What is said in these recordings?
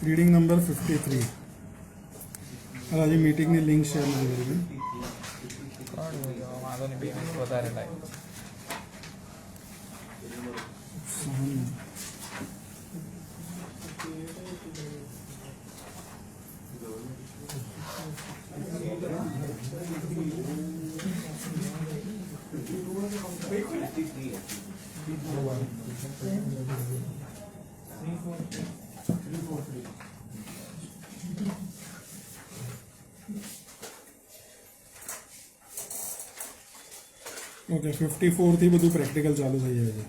Reading number 53 आज meeting ने link share नहीं करेगी वांधो नहीं पेमेंट વધારે થાય ओके 54 थी બધું પ્રેક્ટિકલ ચાલુ થઈ જાય છે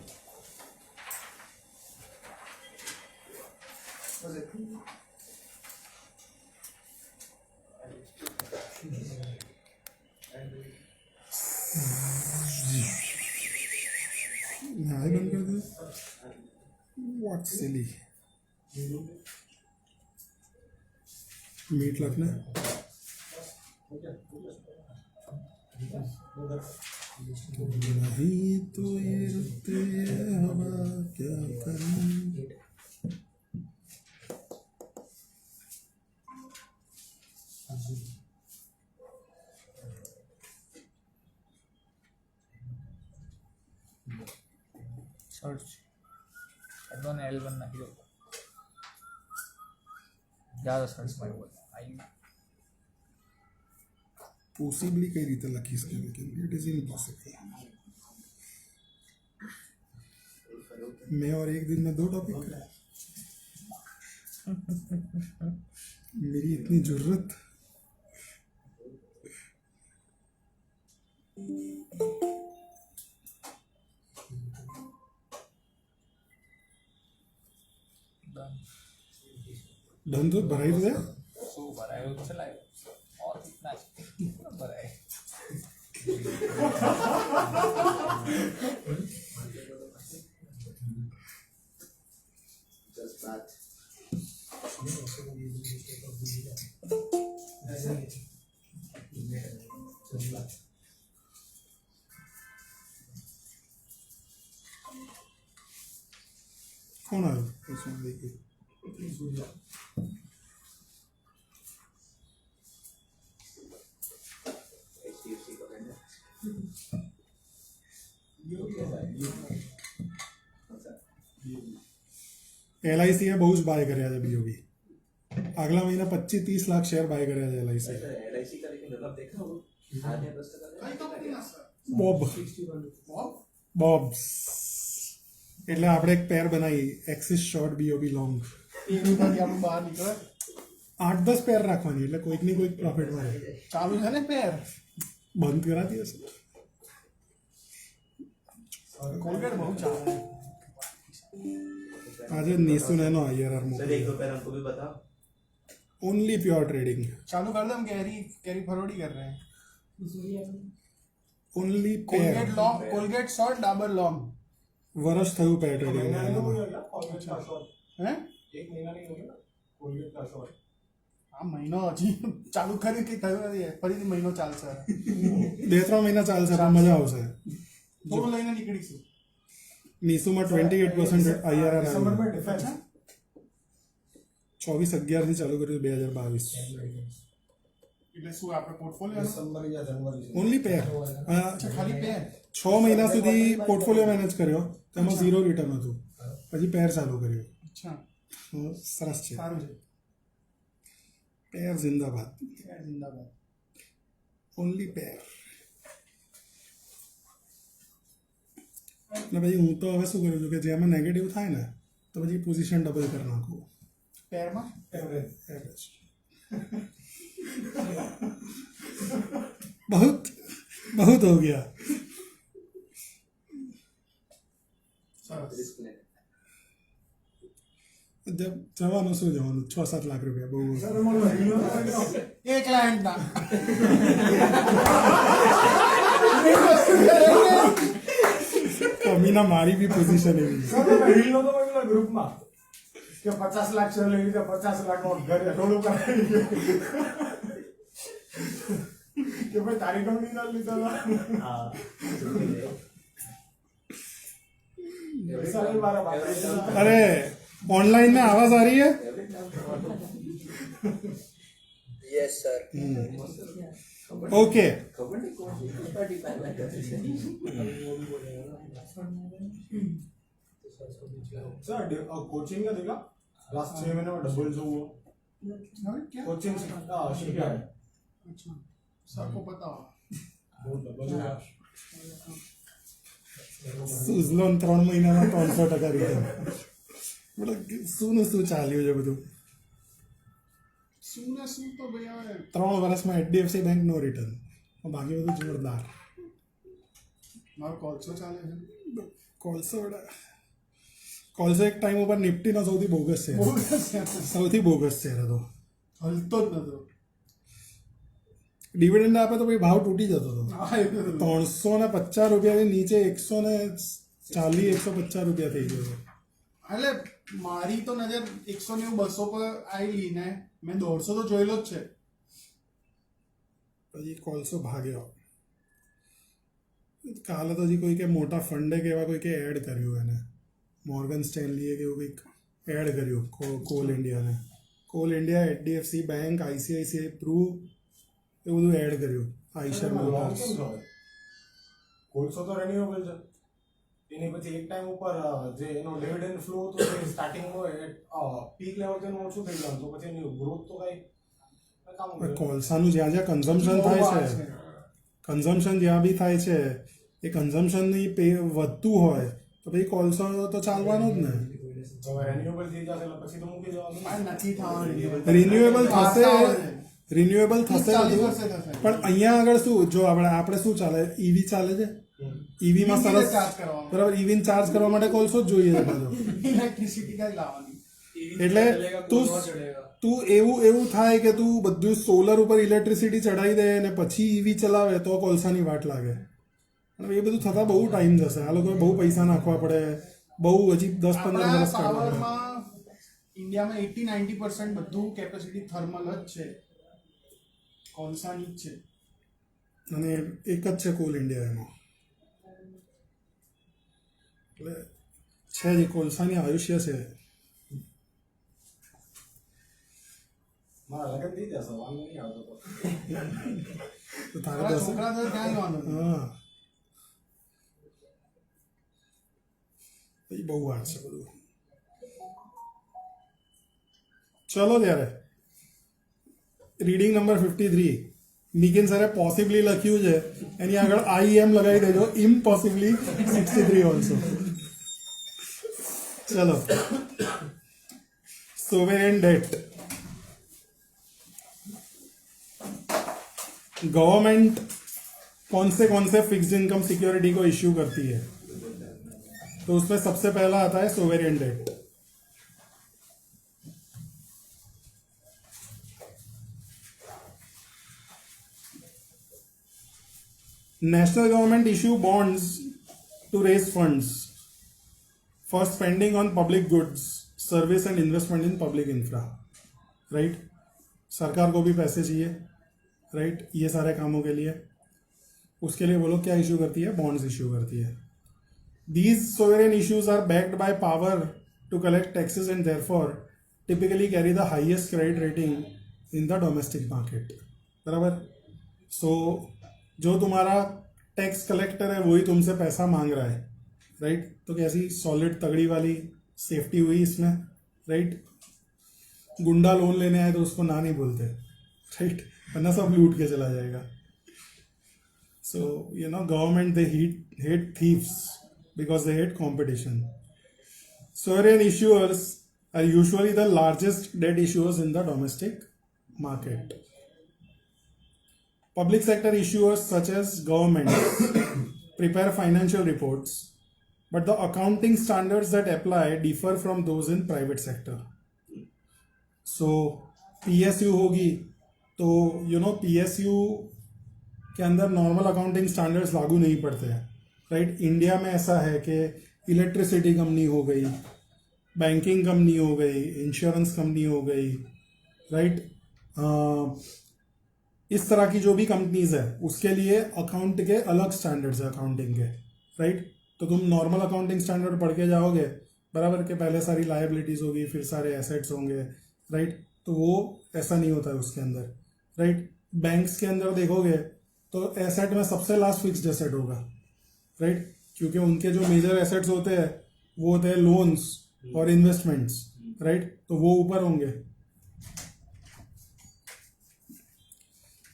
નાઈ બંધ कर दे व्हाट सिली मीट लगना नहीं तो ये रुत ये हवा क्या करूं सर्च एडवन एल1 નાખી દો ज़्यादा सर्च में बोल आई पॉसिबली कई रीते लकी इसके लेकिन इट इज इम्पॉसिबल मैं और एक दिन में 2 टॉपिक मेरी इतनी जरूरत डन तो भराई तो है सो भरायो तो चलाए और कितना भराए कौन आया उसमें देखिए LIC है बहुत बाय करे आज बीओबी अगला महीना 25-30 लाख शेयर बाय करे आज LIC का लेकिन मतलब देखा हो आधे अगस्त का बॉब्स એટલે આપણે એક પેર બનાવી એક્સિસ શોર્ટ બીઓબી લોંગ એમાંથી આપણે બહાર નીકળે 8-10 પેર રાખવાની એટલે કોઈક ની કોઈક પ્રોફિટ મળે ચાલુ છે ને પેર બંધ કરાતી હશે કોલગેટ બહુ ચાલે આજે નીસુ નેનો IRR सर एक दो पैर हमको भी बताओ ओनली प्योर ट्रेडिंग चालू कर दो हम कैरी फॉरवर्ड ही कर रहे हैं ओनली कोलगेट पेर long Colgate short Dabur long વર્ષ થયું પેર ટ્રેડિંગ हैं આ મહિનો હજી ચાલુ કરી કે થયું નથી ફરીથી મહિનો ચાલશે 2-3 મહિના ચાલશે પણ મજા આવશે થોડું લઈને નીકળીશું નીસુમાં 28% IRR ડિસેમ્બર में डिफेंस है 24/11 થી ચાલુ કર્યું 2022 એટલે શું આપણે પોર્ટફોલિયો ડિસેમ્બર યા જાન્યુઆરી ઓનલી પેર અચ્છા ખાલી પેર 6 મહિના સુધી પોર્ટફોલિયો મેનેજ કર્યો તેમાં 0 રિટર્ન હતું પછી પેર ચાલુ કર્યો અચ્છા સરસ છે સારું છે પેર जिंदाबाद પેર जिंदाबाद ઓનલી પેર ને પછી હું તો હવે શું કરું છું કે જેમાં નેગેટિવ થાય ને તો પછી પોઝિશન ડબલ કરી નાખું પેરમાં एवरेज बहुत बहुत हो गया जब जवानों से जवानों 6-7 लाख रुपया बहुत એક ક્લાયન્ટ ના અમીના મારી બી પોઝિશન એવી છે. સર તમે રીલ નતો મોકલ્યો ગ્રુપમાં કે 50 લાખ શેર લઈ લીધા 50 લાખમાં ઘરે રોડું કરાવી કે ભાઈ તારી કંપની ના લીધા हाँ પૈસા નહીં મારા બાપ અરે ऑनलाइन में आवाज आ रही है यस सर ओके खबर नहीं कौन सी पार्टी पैदा करती है सर कोचिंग का देखा लास्ट 6 महीने में डबल जो हुआ क्या कोचिंग शिक्षा है अच्छा सर को पता हो बहुत डबल हुआ સુઝલોન 3 મહિનામાં 300% રિટર્ન મતલબ શું શું ચાલ્યું છે બધું શું ને શું તો ભાઈ હવે 3 વર્ષમાં HDFC બેંક નો રિટર્ન બાકી બધું જોરદાર મારો કોલસો ચાલે છે કોલસો એક ટાઈમ ઉપર નિફ્ટીનો સૌથી બોગસ છે સૌથી બોગસ શેર હતો હલતો જ નતો ડિવિડન્ડ આપે તો ભાઈ ભાવ તૂટી જતો હતો હા એ તો 350 રૂપિયાથી નીચે 140 150 રૂપિયા થઈ ગયો છે. એટલે મારી તો નજર 190 200 પર આવેલી ને મેં 150 તો જોયેલો જ છે પછી કોલસો ભાગ્યો કાલે તો હજી કોઈ કે મોટા ફંડે કે એવા કોઈ કે એડ કર્યું એને મોર્ગન સ્ટેનલીએ કે એવું કંઈક એડ કર્યું કોલ ઇન્ડિયાને call India HDFC bank ICICI pru એ બધું એડ કર્યું આઈશર મોટર્સ કોલસો તો રિન્યુએબલ છે એની પછી એક ટાઈમ ઉપર જે એનો ડિવિડન્ડ ફ્લો હતો તે સ્ટાર્ટિંગમાં પીક લેવલ થી ઓછું થઈ ગયું તો પછી એની ગ્રોથ તો કઈ કામ કોલસાનું જ્યાં જ્યાં કન્ઝમ્પશન થાય છે કન્ઝમ્પશન જ્યાં બી થાય છે એ કન્ઝમ્પશનની પે વધતું હોય તો પછી કોલસો તો ચાલવાનો જ ને રિન્યુએબલ થઈ જશે એટલે પછી તો મૂકી દેવાનું નથી થવાનું રિન્યુએબલ થશે બધું. પણ અહીંયા આગળ શું જો આપણે શું ચાલે ઈવી ચાલે છે ઈવીમાં સરસ બરાબર ઈવી ચાર્જ કરવા માટે કોલસો જ જોઈએ છે બધો ઇલેક્ટ્રિસિટી કઈ લાવવાની એટલે તું એવું થાય કે તું બધું સોલર ઉપર ઇલેક્ટ્રિસિટી ચડાવી દે અને પછી ઈવી ચલાવે તો કોલસાની વાટ લાગે અને એ બધું થતા બહુ ટાઈમ જશે આ લોકોએ બહુ પૈસા નાખવા પડે બહુ હજી 10-15 વર્ષ કાઢવા પડે. ઇન્ડિયામાં 80-90% બધું કેપેસિટી થર્મલ જ છે કોલસાની જ છે અને એક જ છે કોલ ઇન્ડિયા એમાં એટલે છે જ કોલસાની આયુષ્ય છે મારા લગન થઈ જશે વાંધો નહીં આવતો તો તારે મારા દસ છોકરા તો ત્યાં જવાનું હા એ બહુ વાર છે બધું. ચલો ત્યારે રીડિંગ નંબર 53 નિકિન સરે પોસિબલી લખ્યું છે એની આગળ IM લગાવી દેજો ઇમ્પોસિબલી 63 ઓલ્સો. ચલો सोवेरेन डेट गवर्नमेंट कौन से फिक्स्ड इनकम सिक्योरिटी को इश्यू करती है तो उसमें सबसे पहला आता है sovereign debt. National government issue bonds to raise funds for spending on public goods, service and investment in public infra. Right? सरकार को भी पैसे चाहिए, राइट ये सारे कामों के लिए. उसके लिए वो लोग क्या इशू करती है? बॉन्ड्स इशू करती है. These sovereign issues are backed by power to collect taxes and therefore typically carry the highest credit rating in the domestic market. बराबर. So जो तुम्हारा टैक्स कलेक्टर है वही तुमसे पैसा मांग रहा है, राइट? तो कैसी सॉलिड तगड़ी वाली सेफ्टी हुई इसमें, राइट? गुंडा लोन लेने आए तो उसको ना नहीं बोलते, राइट? वरना सब लूट के चला जाएगा. So you know government they hate thieves because they hate competition. Sovereign issuers are usually the largest debt issuers in the domestic market. Public sector issuers such as governments prepare financial reports, but the accounting standards that apply differ from those in private sector. So PSU होगी तो PSU के अंदर normal accounting standards लागू नहीं पड़ते हैं, right. India में ऐसा है कि इलेक्ट्रिसिटी कंपनी हो गई, बैंकिंग कंपनी हो गई, इंश्योरेंस कंपनी हो गई, राइट। इस तरह की जो भी कंपनीज है उसके लिए अकाउंट के अलग स्टैंडर्ड्स है अकाउंटिंग के, राइट। तो तुम नॉर्मल अकाउंटिंग स्टैंडर्ड पढ़ के जाओगे बराबर के, पहले सारी लायबिलिटीज होगी फिर सारे एसेट्स होंगे, राइट। तो वो ऐसा नहीं होता है उसके अंदर, राइट। बैंक्स के अंदर देखोगे तो एसेट में सबसे लास्ट फिक्स्ड एसेट होगा, राइट, क्योंकि उनके जो मेजर एसेट्स होते हैं वो होते हैं लोन्स और इन्वेस्टमेंट्स, राइट। तो वो ऊपर होंगे।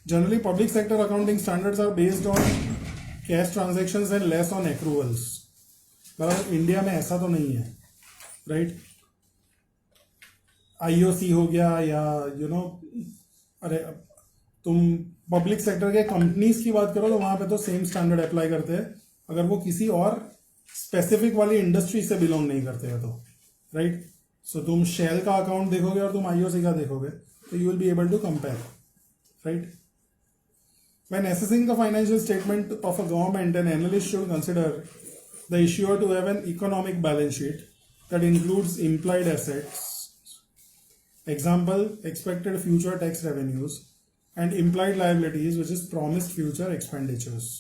Generally public sector accounting standards are based on cash transactions and less on accruals. बराबर, इंडिया में ऐसा तो नहीं है, राइट। आईओसी हो गया या अरे तुम पब्लिक सेक्टर के कंपनीज की बात करो तो वहां पे तो सेम स्टैंडर्ड अप्लाई करते हैं अगर वो किसी और स्पेसिफिक वाली इंडस्ट्री से बिलोंग नहीं करते हैं तो, राइट। सो तुम शेल का अकाउंट देखोगे और तुम आईओसी का देखोगे तो you will be able to compare, right. When assessing the financial statement of a government, an analyst should consider the issuer to have an economic balance sheet that includes implied assets, example, expected future tax revenues, and implied liabilities, which is promised future expenditures,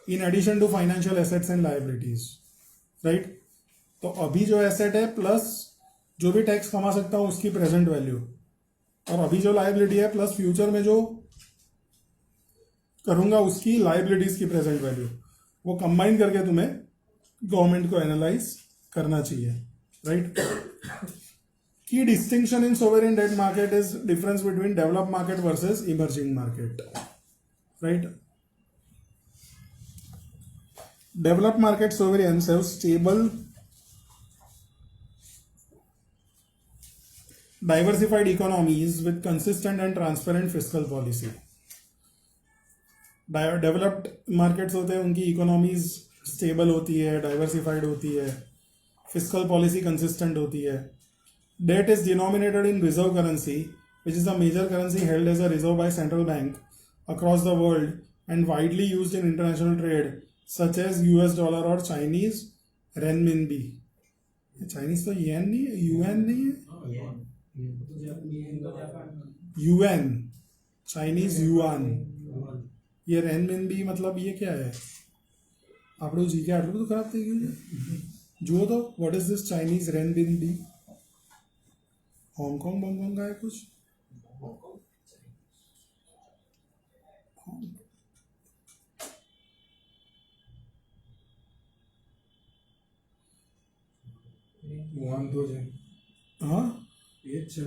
in addition to financial assets and liabilities, right? तो अभी जो asset है plus जो भी tax कमा सकता हूँ उसकी प्रेजेंट वैल्यू, और अभी जो लायबिलिटी है प्लस फ्यूचर में जो करूंगा उसकी लायबिलिटीज की प्रेजेंट वैल्यू, वो कंबाइन करके तुम्हें गवर्नमेंट को एनालाइज करना चाहिए, right. Key distinction in sovereign debt market is difference between developed market versus emerging market, right. Developed market sovereigns have stable diversified economies with consistent and transparent fiscal policy. Developed markets होते हैं उनकी economies stable होती है, diversified होती है, fiscal policy consistent होती है. Debt is denominated in reserve currency which is a major currency held as a reserve by central bank across the world and widely used in international trade such as US dollar और Chinese renminbi. Chinese तो yen नहीं है, yuan नहीं है, yuan, Chinese yuan. ये renminbi मतलब ये क्या है? આપણું જીકે આટલું બધું ખરાબ થઈ ગયું છે. જુઓ તો what is this Chinese renminbi? Hong Kong बंगकांग का है कुछ. વાંધો છે. हाँ એ જ છે.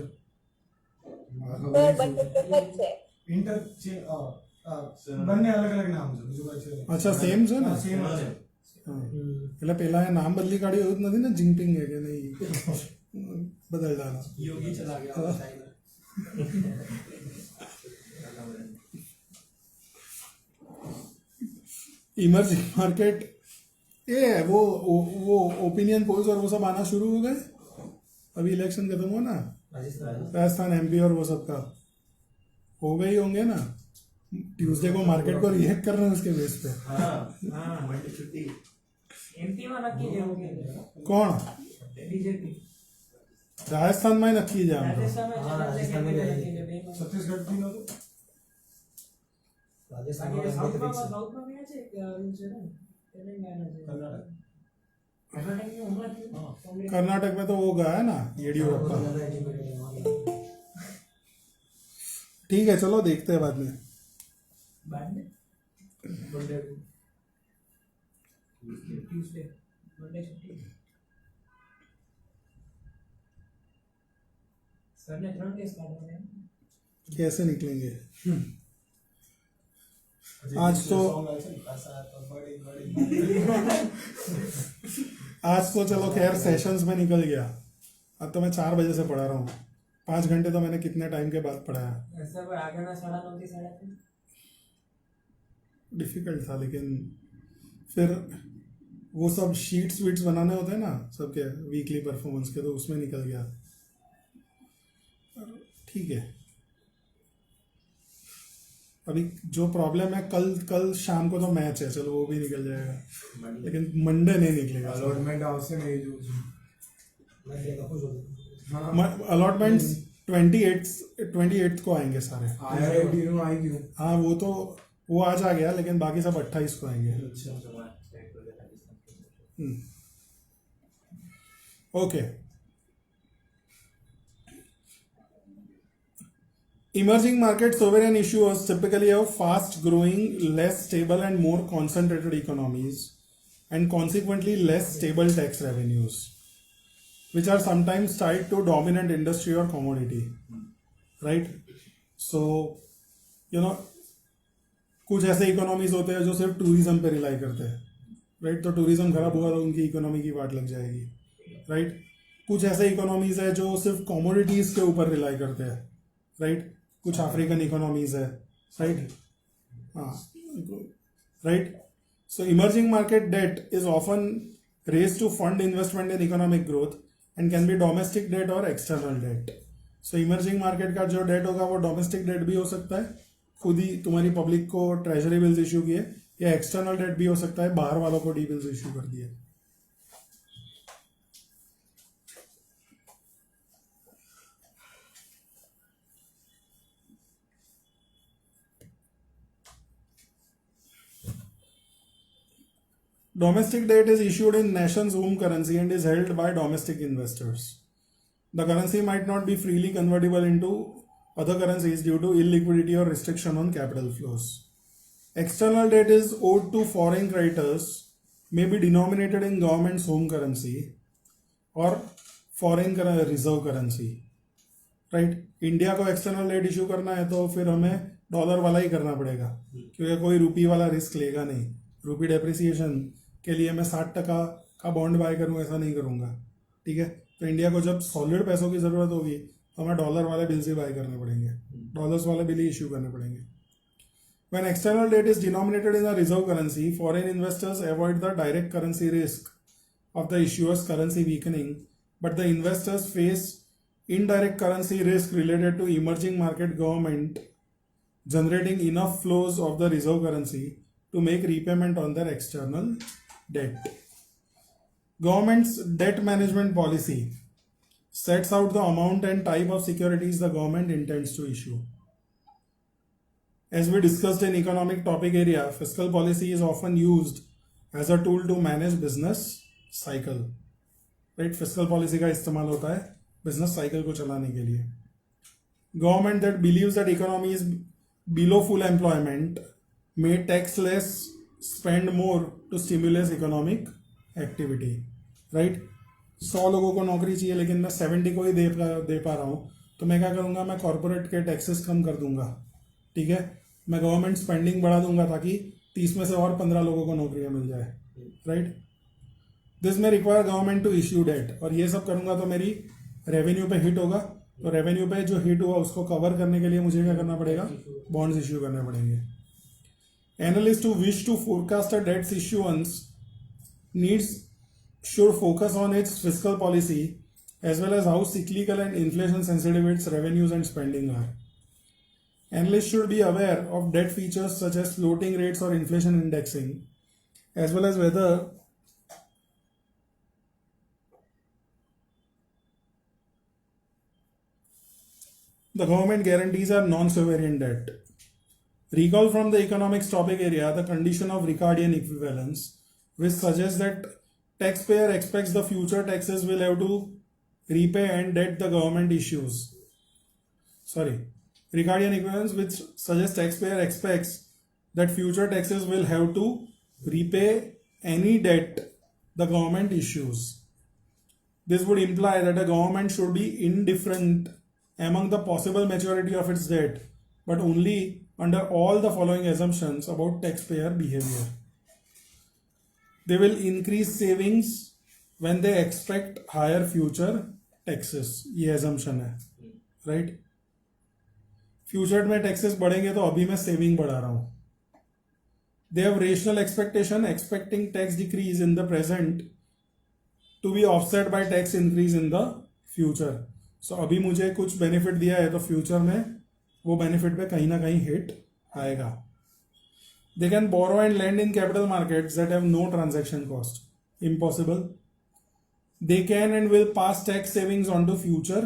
ઇન્ટર છે. બંને અલગ અલગ નામ છે. બીજું કઈ છે? अच्छा सेम છે ને. સેમ છે. હા. એટલે પેલા એ નામ બદલી કાઢ્યું એવું જ નથી ને, જિંગપિંગ है કે नहीं बदल डाला. योगी चला गया चाइना. इमर्जिंग मार्केट ये वो ओपिनियन पोल्स और वो सब आना शुरू हो गए. अभी इलेक्शन खत्म हुआ ना, राजस्थान एमपी और वो सब का हो गए होंगे ना. ट्यूसडे को मार्केट को रिएक्ट कर रहे हैं उसके बेस पे. मंडे छुट्टी. एमपी में नक्की जे होंगे कौन? बीजेपी राजस्थान में नक्की जाम तो राजस्थान में राजस्थान में છત્તીસગઢ થી નહોતું. राजस्थान में साउथ में भी છે કે છે ને तेलंगाना છે कर्नाटक. कर्नाटक में हुआ था. कर्नाटक में तो वो गया है ना येडियुरप्पा. ठीक है चलो देखते हैं बाद में. बाद में मंडे ट्यूसडे मंडे छुट्टी. सर ने 3 केस काटे हैं. कैसे निकलेंगे आज तो. आज तो चलो खैर सेशंस में निकल गया. अब तो मैं 4 बजे से पढ़ा रहा हूँ. 5 घंटे तो मैंने कितने टाइम के बाद पढ़ाया. ऐसा पर आगे ना 9:30 की 3:30 डिफिकल्ट था लेकिन फिर वो सब शीट्स वीट्स बनाने होते हैं ना सबके वीकली परफॉर्मेंस के, तो उसमें निकल गया. ठीक है अभी जो प्रॉब्लम है, कल कल शाम को तो मैच है, चलो वो भी निकल जाएगा, लेकिन मंडे नहीं निकलेगा। अलॉटमेंट आवश्य नहीं जो मंडे का कुछ होता है। अलॉटमेंट्स 28 को आएंगे सारे। आईआईटी में आई क्यों? हाँ वो आज आ गया, लेकिन बाकी सब 28 को आएंगे। Okay. Emerging market sovereign issuers typically have fast growing, less stable and more concentrated economies, and consequently less stable tax revenues, which are sometimes tied to dominant industry or commodity, right? So, कुछ ऐसे economies होते हैं जो सिर्फ tourism पे rely करते हैं, right? तो टूरिज्म खराब हुआ तो उनकी इकोनॉमी की वाट लग जाएगी, राइट? कुछ ऐसे इकोनॉमीज है जो सिर्फ कमोडिटीज के ऊपर रिलाई करते हैं, राइट? कुछ अफ्रीकन इकोनॉमीज है, राइट? हाँ, right? So emerging market debt is often raised to fund investment in economic growth and can be domestic debt or external debt. So emerging market का जो date होगा वो domestic date भी हो सकता है, खुद ही तुम्हारी पब्लिक को ट्रेजरी बिल्स इशू किए, या एक्सटर्नल डेट भी हो सकता है, बाहर वालों को डी बिल्स इशू कर दिए। Domestic debt is issued in nation's home currency and is held by domestic investors. The currency might not be freely convertible into other currencies due to illiquidity or restriction on capital flows. External debt is owed to foreign creditors, may be denominated in government's home currency or foreign reserve currency. Right? India को external debt issue करना है तो फिर हमें dollar वाला ही करना पड़ेगा, क्योंकि कोई रुपी वाला रिस्क लेगा नहीं। रुपी डेप्रिसिएशन के लिए मैं 60% का बॉन्ड बाय करूँ, ऐसा नहीं करूँगा, ठीक है? तो इंडिया को जब सॉलिड पैसों की ज़रूरत होगी तो हमें डॉलर वाले बिल्स ही बाय करने पड़ेंगे, डॉलर्स वाले बिल ही इशू करने पड़ेंगे। When external debt is denominated in a reserve currency, foreign investors avoid the direct currency risk of the issuer's currency weakening, but the investors face indirect currency risk related to emerging market government generating enough flows of the reserve currency to make repayment on their external debt. Government's debt management policy sets out the amount and type of securities the government intends to issue. As we discussed in economic topic area, fiscal policy is often used as a tool to manage business cycle. Right? Fiscal policy का इस्तेमाल होता है business cycle को चलाने के लिए. Government that believes that economy is below full employment may tax less, spend more to stimulate economic activity. Right? 100 लोगों को नौकरी चाहिए लेकिन मैं 70 को ही दे पा रहा हूँ, तो मैं क्या करूँगा, मैं कॉर्पोरेट के टैक्सेस कम कर दूंगा, ठीक है? मैं गवर्नमेंट स्पेंडिंग बढ़ा दूंगा ताकि 30 में से और 15 लोगों को नौकरियां मिल जाए, राइट? दिस में require government to issue debt, और ये सब करूंगा तो मेरी रेवेन्यू पे हिट होगा, तो रेवेन्यू पे जो हिट हुआ उसको कवर करने के लिए मुझे क्या करना पड़ेगा, बॉन्ड्स इश्यू करने पड़ेंगे. Analysts who wish to forecast a debt issuance should focus on its fiscal policy as well as how cyclical and inflation sensitive its revenues and spending are. Analysts should be aware of debt features such as floating rates or inflation indexing, as well as whether the government guarantees are non-sovereign debt. Recall from the economics topic area the condition of Ricardian equivalence, which suggests that taxpayer expects the future taxes will have to repay and debt the government issues. Ricardian equivalence, which suggests taxpayer expects that future taxes will have to repay any debt the government issues. This would imply that a government should be indifferent among the possible maturity of its debt, but only under all the following assumptions about taxpayer behavior. They will increase savings when they expect higher future taxes. ये assumption है, right? Future में taxes बढ़ेंगे तो अभी मैं saving बढ़ा रहा हूं. They have rational expectation expecting tax decrease in the present to be offset by tax increase in the future. So अभी मुझे कुछ बेनिफिट दिया है तो फ्यूचर में वो बेनिफिट पे कहीं ना कहीं हिट आएगा. They can borrow and lend in capital markets that have no transaction cost. Impossible. They can and will pass tax savings on to future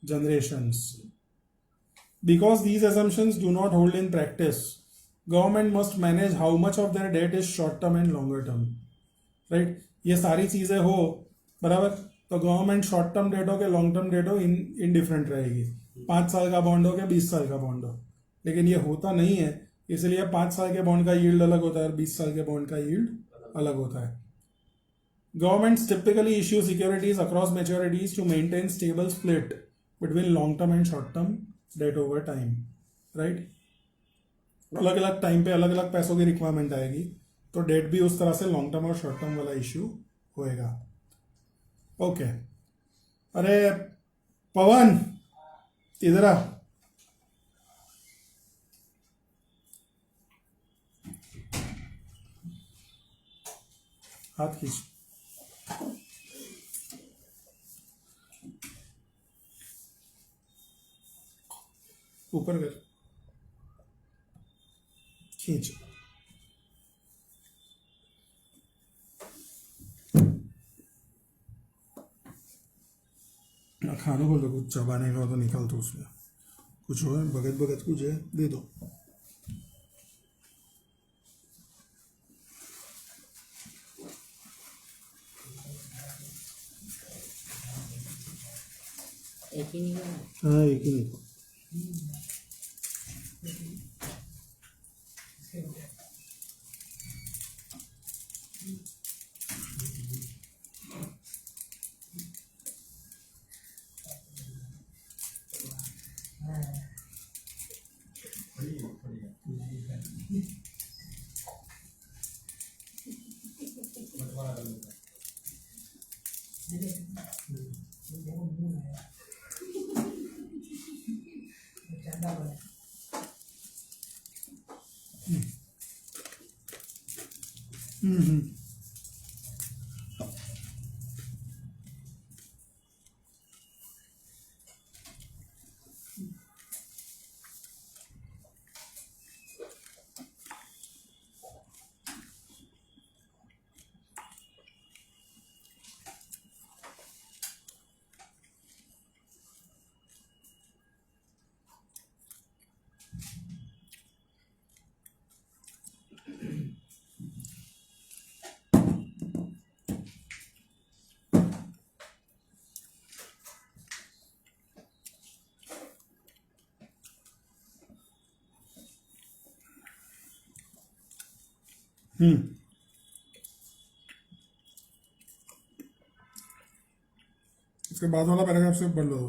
generations. Because these assumptions do not hold in practice, government must manage how much of their debt is short term and longer term. Right? ये सारी चीजें हो बराबर, तो government short term debt हो के long term debt हो indifferent रहेगी. 5 साल का बॉन्ड हो के 20 साल का बॉन्ड हो, लेकिन ये होता नहीं है. इसलिए 5 साल के बॉन्ड का यील्ड अलग होता है और 20 साल के बॉन्ड का यील्ड अलग होता है. Governments typically issue securities across maturities to maintain stable split between long term and short term debt over time. Right? अलग अलग टाइम पे अलग अलग पैसों की रिक्वायरमेंट आएगी, तो डेट भी उस तरह से लॉन्ग टर्म और शॉर्ट टर्म वाला इश्यू होएगा. ओके. अरे पवन इधर आ. हाथ खींच. ऊपर कर, खींच. खाने को तो कुछ चबाने का हो तो निकाल दो, उसमें कुछ हो भगत भगत कुछ है दे दो. एक ही नहीं है. हाँ एक ही नहीं. ज़्यादा बड़ा. इसके बाद वाला पैराग्राफ से पढ़ लो.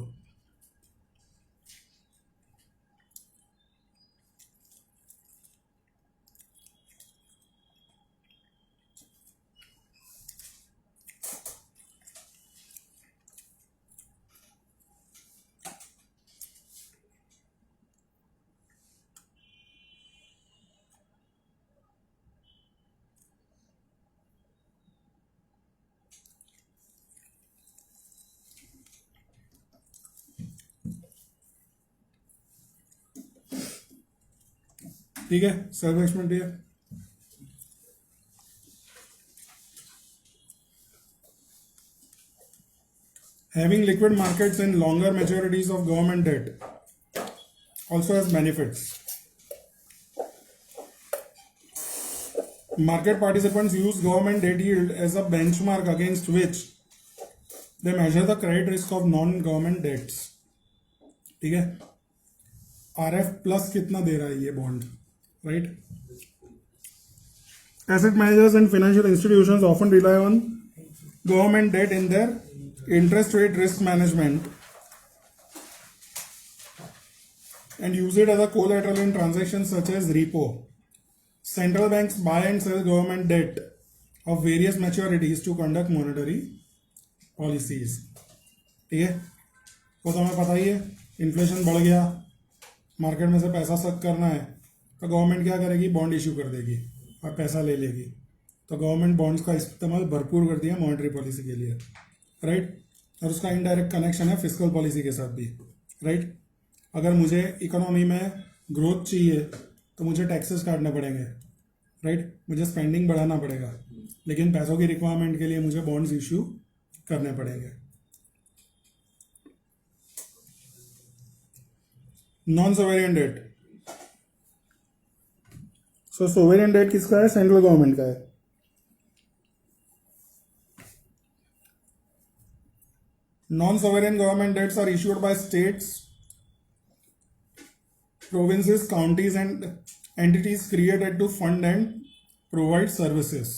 ठीक है, सेल्फ एक्सप्लेनेटरी है. Having liquid markets and longer maturities of government debt also has benefits. Market participants use government debt yield as a benchmark against which they measure the credit risk of non-government debts. ठीक है, RF plus कितना दे रहा है ये bond, right? Asset managers and financial institutions often rely on government debt in their interest rate risk management and use it as a collateral in transactions such as repo. Central banks buy and sell government debt of various maturities to conduct monetary policies. ठीक है, वो तो हमें पता ही है. Inflation बढ़ गया, market में से पैसा सक करना है, तो गवर्नमेंट क्या करेगी? बॉन्ड इशू कर देगी और पैसा ले लेगी. तो गवर्नमेंट बॉन्ड्स का इस्तेमाल भरपूर कर दिया मॉनेटरी पॉलिसी के लिए, राइट? और उसका इनडायरेक्ट कनेक्शन है फिस्कल पॉलिसी के साथ भी, राइट? अगर मुझे इकोनॉमी में ग्रोथ चाहिए तो मुझे टैक्सेस काटने पड़ेंगे, राइट? मुझे स्पेंडिंग बढ़ाना पड़ेगा, लेकिन पैसों की रिक्वायरमेंट के लिए मुझे बॉन्ड्स इशू करने पड़ेंगे. Non sovereign debt. So sovereign debt किसका है? सेंट्रल गवर्नमेंट का है. Non-sovereign government debts are issued by states, provinces, counties, and entities created to fund and provide services.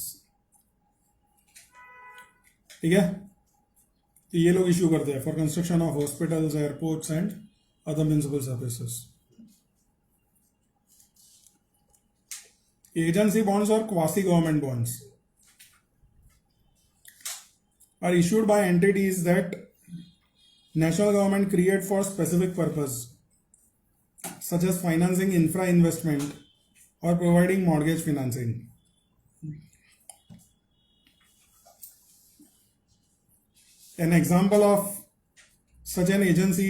ठीक है, तो ये लोग इश्यू करते हैं for construction of hospitals, airports and other municipal services. Agency bonds और quasi government bonds are issued by entities that national government create for specific purpose, such as financing infra investment or providing mortgage financing. An example of such an agency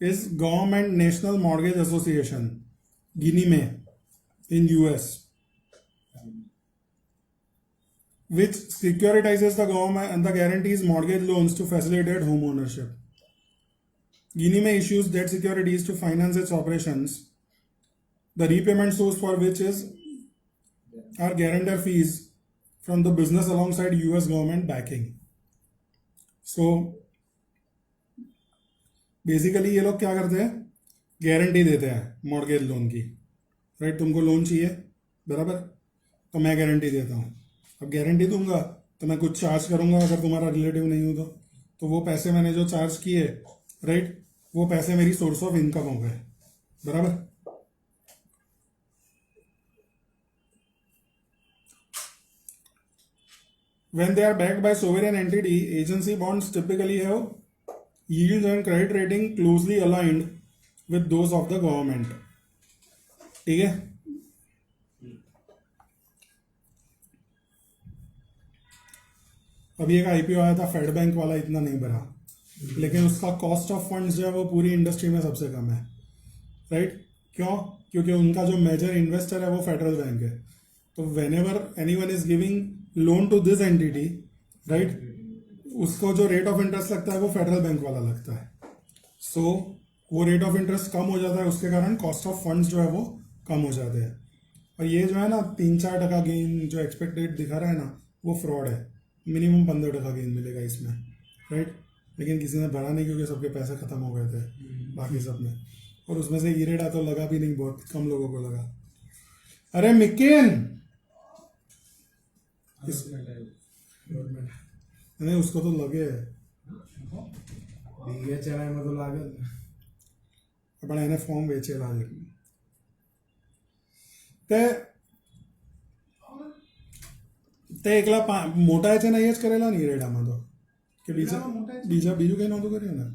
is Government National Mortgage Association, Ginnie Mae, in US, which securitizes the government and the guarantees mortgage loans to facilitate home ownership. Ginnie Mae issues debt securities to finance its operations, the repayment source for which are guarantor fees from the business alongside US government backing. So basically ये लोग क्या करते हैं? Guarantee देते हैं mortgage loan की, right? तुमको loan चाहिए, बराबर, तो मैं गारंटी देता हूँ. अब गारंटी दूंगा तो मैं कुछ चार्ज करूंगा अगर तुम्हारा रिलेटिव नहीं हो तो वो पैसे मैंने जो चार्ज किए, राइट, वो पैसे मेरी सोर्स ऑफ इनकम हो गए, बराबर. When they are backed by sovereign entity, agency bonds typically have yields and credit rating closely aligned with those of the government. ठीक है. अभी एक आईपीओ आया था फेड बैंक वाला, इतना नहीं भरा, लेकिन उसका कॉस्ट ऑफ फंड्स जो है वो पूरी इंडस्ट्री में सबसे कम है, राइट? क्यों? क्योंकि उनका जो मेजर इन्वेस्टर है वो फेडरल बैंक है. तो whenever anyone is giving loan to this entity, right, उसको जो रेट ऑफ इंटरेस्ट लगता है वो फेडरल बैंक वाला लगता है. सो वो रेट ऑफ इंटरेस्ट कम हो जाता है, उसके कारण कॉस्ट ऑफ फंड्स जो है वो कम हो जाते हैं. और ये जो है ना 3-4% गेन जो एक्सपेक्टेड दिखा रहा है ना, वो फ्रॉड है. मिनिमम 15% गेन मिलेगा इसमें, राइट? लेकिन किसी ने भरा नहीं क्योंकि सबके पैसे खत्म हो गए थे बाकी सब में. और उसमें से ईरेडा तो लगा भी नहीं, बहुत कम लोगों को लगा. अरे मिकेन, नहीं उसको तो लगे में तो लागे अपने એને ફોર્મ વેચેલા છે તે તે એકલા મોટા છે ને એ જ કરેલા ને ઈરેડામાં તો કે બીજું કંઈ નહોતું કર્યું ને?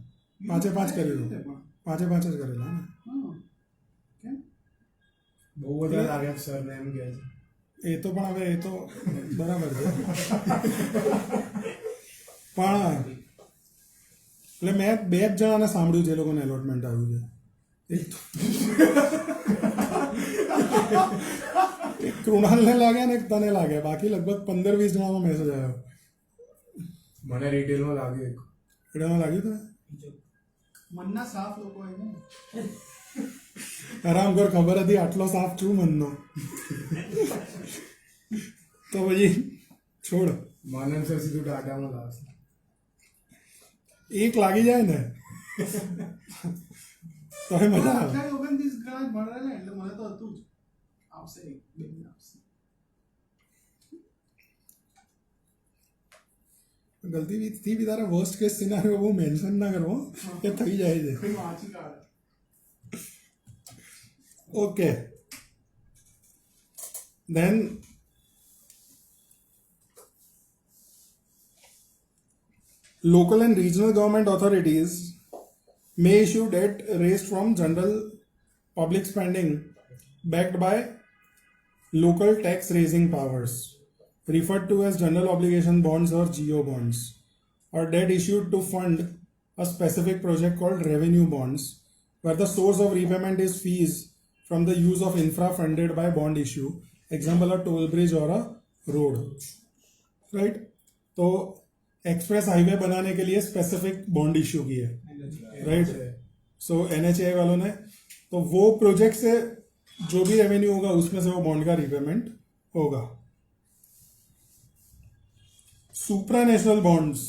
5 કર્યું, 5 જ કરેલા ને. બહુ બધા લાગે સર ને એમ કહે છે. એ તો પણ હવે એ તો બરાબર છે, પણ એટલે મેં 2 જ જણાને સાંભળ્યું છે એ લોકોને એલોટમેન્ટ આવ્યું છે. એક કૃણાલને લાગે ને એક તને લાગે, બાકી લગભગ 15-20 જણાનો મેસેજ આવ્યો. મને રિટેલમાં લાગ્યું, રિટેલમાં લાગ્યું તને? મનના સાફ લોકો હોય ને. આરામ કર, ખબર હતી આટલો સાફ છું મનનો. તો પછી છોડ, મને સર સીધું ટાટામાં લાવશે. એક લાગી જાય ને તો હવે મજા આવે. 29 ગ્રામ ભણેલા એટલે મને તો હતું જ આવશે, એક બે આવશે. ગલતી બી તારા વર્સ્ટ કેસ સિનારીઓ બહુ મેન્શન ના કરવો, એ થઈ જાય છે. વાંચી કાઢ. Okay. Then local and regional government authorities may issue debt raised from general public spending backed by local tax raising powers, referred to as general obligation bonds or GO bonds, or debt issued to fund a specific project called revenue bonds, where the source of repayment is fees from the use of infra funded by bond issue. Example, a toll bridge or a road. Right? तो express highway बनाने के लिए specific bond issue की है, right? सो NHAI वालों ने, तो वो प्रोजेक्ट से जो भी रेवेन्यू होगा उसमें से वो बॉन्ड का रिपेमेंट होगा. Supranational bonds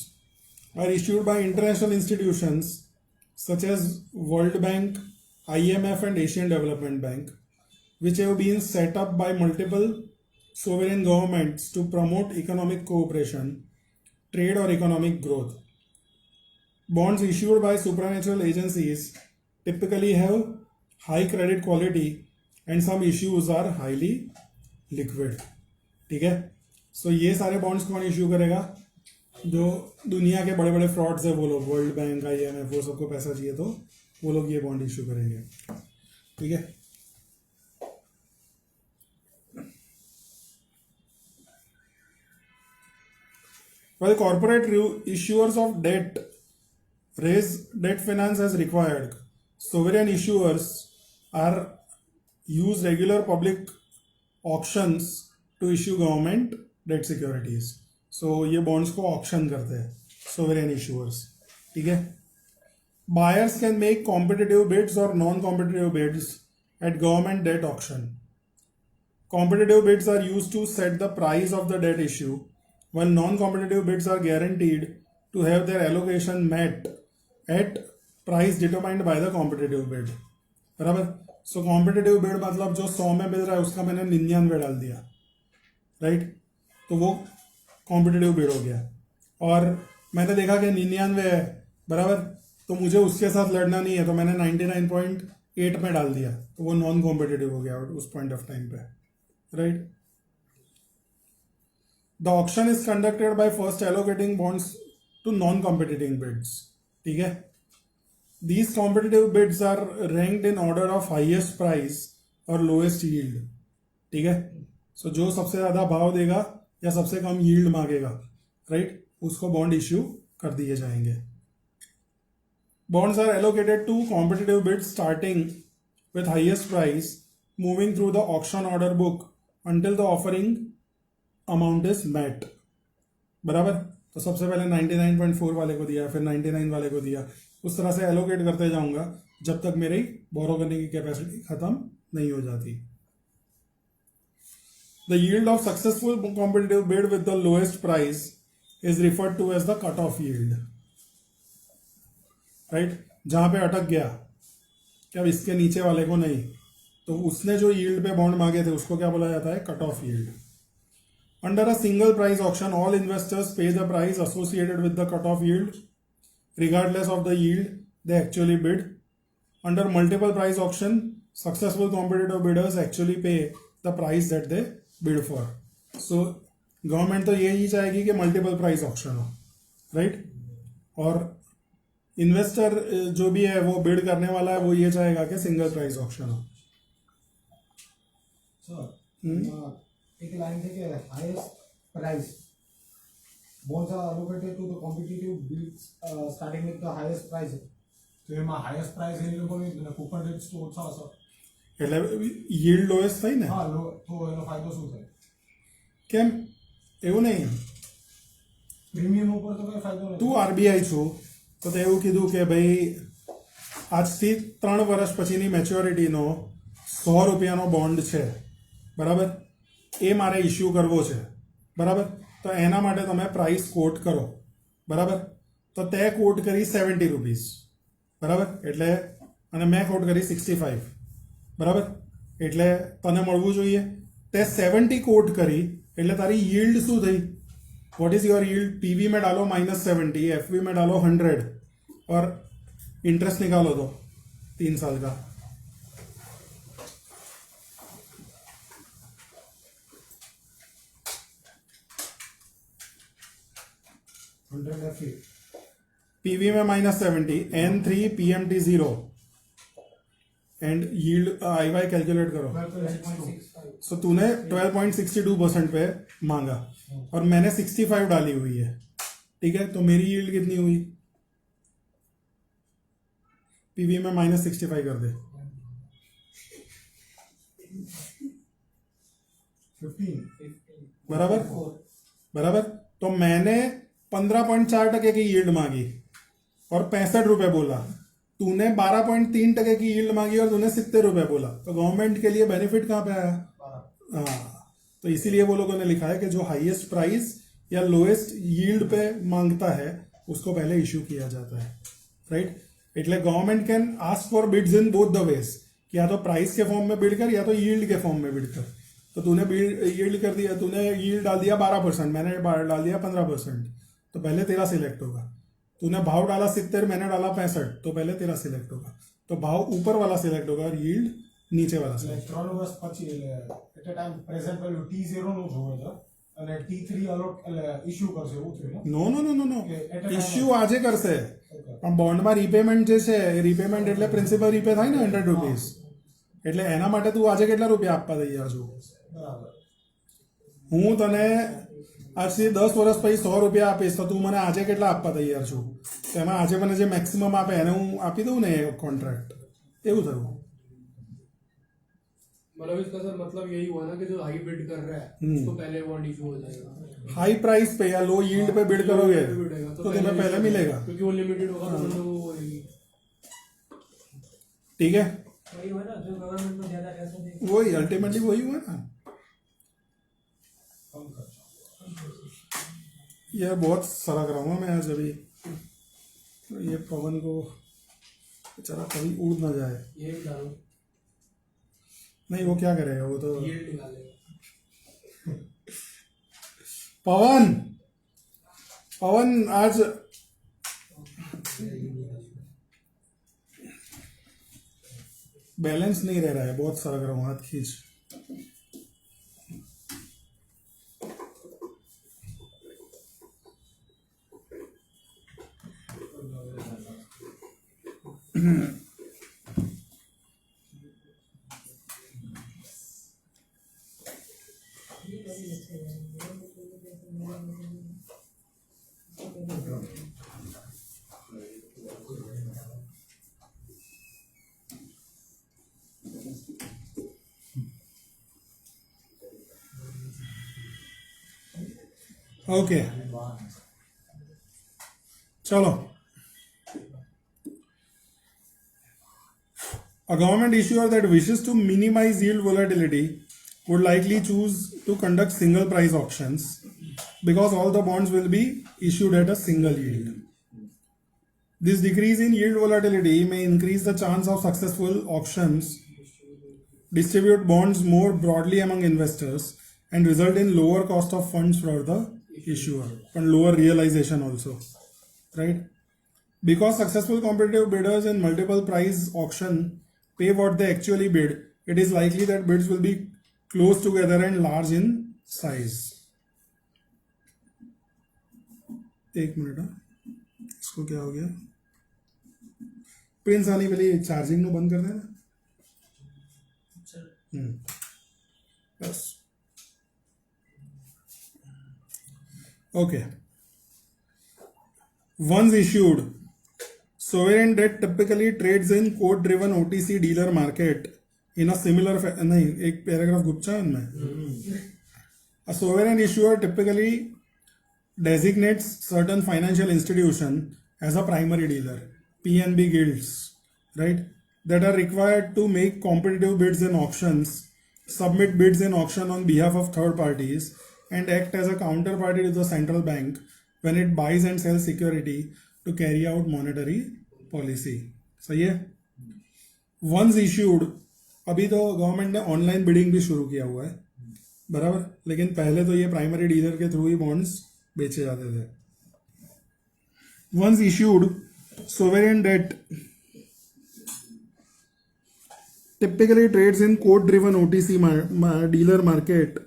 are issued by international institutions such as World Bank, IMF and Asian Development Bank, which have been set up by multiple sovereign governments to promote economic cooperation, trade or economic growth. Bonds issued by supranational agencies typically have high credit quality and some issues are highly liquid. ठीक है? सो ये सारे bonds कौन issue करेगा? जो दुनिया के बड़े बड़े फ्रॉड्स है वो लोग, वर्ल्ड बैंक, IMF, वो सबको पैसा चाहिए तो वो लोग ये बॉन्ड इश्यू करेंगे. ठीक है? While corporate issuers of debt raise debt finance as required, sovereign issuers are use regular public auctions to issue government debt securities. So ये bonds को auction करते हैं sovereign issuers. ठीक है? Buyers can make competitive bids or non-competitive bids at government debt auction. Competitive bids are used to set the price of the debt issue, while non-competitive bids are guaranteed to have their allocation met at price determined by the competitive bid. बराबर? सो competitive bid मतलब जो 100 में मिल रहा है उसका मैंने 99 डाल दिया, राइट? तो वो कॉम्पिटिटिव बिड हो गया. और मैंने देखा कि 99 है, बराबर, तो मुझे उसके साथ लड़ना नहीं है, तो मैंने 99.8 में डाल दिया, तो वो नॉन कॉम्पिटिटिव हो गया उस पॉइंट ऑफ टाइम पे, right? The auction is conducted by first allocating bonds to non competing bids. ठीक है? These competitive bids are ranked in order of highest price और lowest yield. ठीक है? सो जो सबसे ज्यादा भाव देगा या सबसे कम यील्ड मांगेगा, राइट, उसको बॉन्ड इश्यू कर दिए जाएंगे. Bonds are allocated to competitive bids starting with highest price, moving through the auction order book until the offering amount is met. बराबर? तो सबसे पहले 99.4 वाले को दिया, फिर 99 वाले को दिया, उस तरह से एलोकेट करते जाऊंगा जब तक मेरी बोरो करने की कैपेसिटी खत्म नहीं हो जाती. The yield of successful competitive bid with the lowest price is referred to as the cut off yield. Right? जहां पे अटक गया, क्या इसके नीचे वाले को नहीं, तो उसने जो यील्ड पे बॉन्ड मांगे थे उसको क्या बोला जाता है? Cut off yield. Under a single price auction all investors pay the price associated with the cut off yield regardless of the yield they actually bid. Under multiple price auction, successful competitive bidders actually pay the price that they bid for. So government तो यही चाहेगी कि multiple price auction हो, right? और investor जो भी है वो बिड करने वाला है वो ये चाहेगा कि सिंगल प्राइस ऑक्शन हो. एक लाइन थे कि highest price bonds are allocated to the competitive bids starting with the highest price. તો એમાં હાઈએસ્ટ પ્રાઇસ એ લોકોની કૂપન રેટ્સ તો ઓછા હશે, એટલે yield lowest થઈ ને. હા, તો એનો ફાયદો શું થાય? કેમ એવું નહીં? પ્રીમિયમ ઉપર તો કઈ ફાયદો નથી. તું RBI છું તો તે એવું કીધું કે ભાઈ આજથી 3 વર્ષ પછીની મેચ્યોરિટીનો 100 રૂપિયાનો બોન્ડ છે, બરાબર, એ મારે ઇશ્યુ કરવો છે, બરાબર, તો એના માટે તમે પ્રાઇસ કોટ કરો, બરાબર, તો તે કોટ કરી 70 રૂપીસ, બરાબર, એટલે અને મેં કોટ કરી 65, બરાબર, એટલે તને મળવું જોઈએ. તે 70 કોટ કરી એટલે તારી यील्ड શું થઈ? What is your yield? PV में डालो -70, एफवी में डालो 100 और इंटरेस्ट निकालो दो 3 साल का. पीवी में -70, N3 PMT 0 and yield IY calculate करो. सो तूने 12.62% पे मांगा और मैंने 65 डाली हुई है, ठीक है? तो मेरी यील्ड कितनी हुई? पीवी में -65 कर दे. 15 बराबर बराबर। तो मैंने 15.4% की यील्ड मांगी और 65 रुपए बोला, तूने 12.3% की यील्ड मांगी और तूने 70 रुपए बोला, तो गवर्नमेंट के लिए बेनिफिट कहाँ पे आया? हाँ, तो इसीलिए वो लोगों ने लिखा है कि जो हाईएस्ट प्राइस या लोएस्ट यील्ड पे मांगता है उसको पहले इश्यू किया जाता है, राइट। એટલે government can ask for bids in both the ways, कि या तो प्राइस के फॉर्म में बिड कर या तो यील्ड के फॉर्म में बिड कर। तो तूने यील्ड कर दिया, तूने यील्ड डाल दिया 12%, मैंने डाल दिया 15%, तो पहले तेरा सिलेक्ट होगा। तूने भाव डाला 70, मैंने डाला 65, तो पहले तेरा सिलेक्ट होगा। तो भाव ऊपर वाला सिलेक्ट होगा और यील्ड नीचे वाला सिलेक्ट। 3 વર્ષ પછી at a time present value T0 નું જોવે છે અને T3 અલોટ ઇશ્યુ કરશે એવું થયું ને? નો નો નો નો નો, કે at a time ઇશ્યુ આજે કરશે, પણ બોન્ડમાં રીપેમેન્ટ જે છે એ રીપેમેન્ટ એટલે પ્રિન્સિપલ રીપે થાય ને 100 રૂપીસ, એટલે એના માટે તું આજે કેટલા રૂપિયા આપવા તૈયાર છું? બરાબર. હું તને આજથી 10 વર્ષ પછી 100 રૂપિયા આપીશ, તો તું મને આજે કેટલા આપવા તૈયાર છું? તો એમાં આજે મને જે મેક્સિમમ આપે એને હું આપી દઉં ને કોન્ટ્રાક્ટ, એવું થયું। मतलब इसका सर मतलब यही हुआ ना कि जो हाई बिड कर रहा है उसको पहले बॉन्ड इशू हो जाएगा। हाई प्राइस पे या लो यील्ड पे बिड करोगे बिडेगा तो तुम्हें पहले मिलेगा, क्योंकि वो लिमिटेड होगा तो मतलब वो होएगी। ठीक है, वही हुआ ना जो गवर्नमेंट में ज्यादा पैसा दे। वही अल्टीमेटली वही हुआ ना। यार बहुत सड़क रहा हूँ मैं आज अभी, तो ये पवन को बेचारा कभी उड़ ना जाए। ये डालो, नहीं वो क्या करेगा, वो तो यील्ड निकालेगा। पवन पवन आज बैलेंस नहीं रह रहा है, बहुत सड़क रहा हूँ, हाथ खींच। ओके चलो, a government issuer that wishes to minimize yield volatility would likely choose to conduct single price auctions because all the bonds will be issued at a single yield. This decrease in yield volatility may increase the chance of successful auctions, distribute bonds more broadly among investors, and result in lower cost of funds for the issuer and lower realization also, right? Because successful competitive bidders in multiple price auction pay what they actually bid, it is likely that bids will be close together and large in size. एक minute, इसको क्या हो गया? Prince आने वाली charging no बंद कर देना। बस okay. Once issued, sovereign debt typically trades in quote-driven OTC dealer market in a similar नहीं, एक पैराग्राफ गुच्छा है उनमें। A sovereign issuer typically designates certain financial institution as a primary dealer, PNB guilds, right, that are required to make competitive bids in auctions, submit bids in auction on behalf of third parties, and act as a counterparty to the central bank when it buys and sells security to carry out monetary policy. सही है? Once issued, अभी तो government ने online bidding भी शुरू किया हुआ है, बराबर, लेकिन पहले तो ये प्राइमरी डीलर के थ्रू ही बॉन्ड्स बेचे जाते थे। Once issued, sovereign debt typically trades in quote-driven OTC dealer market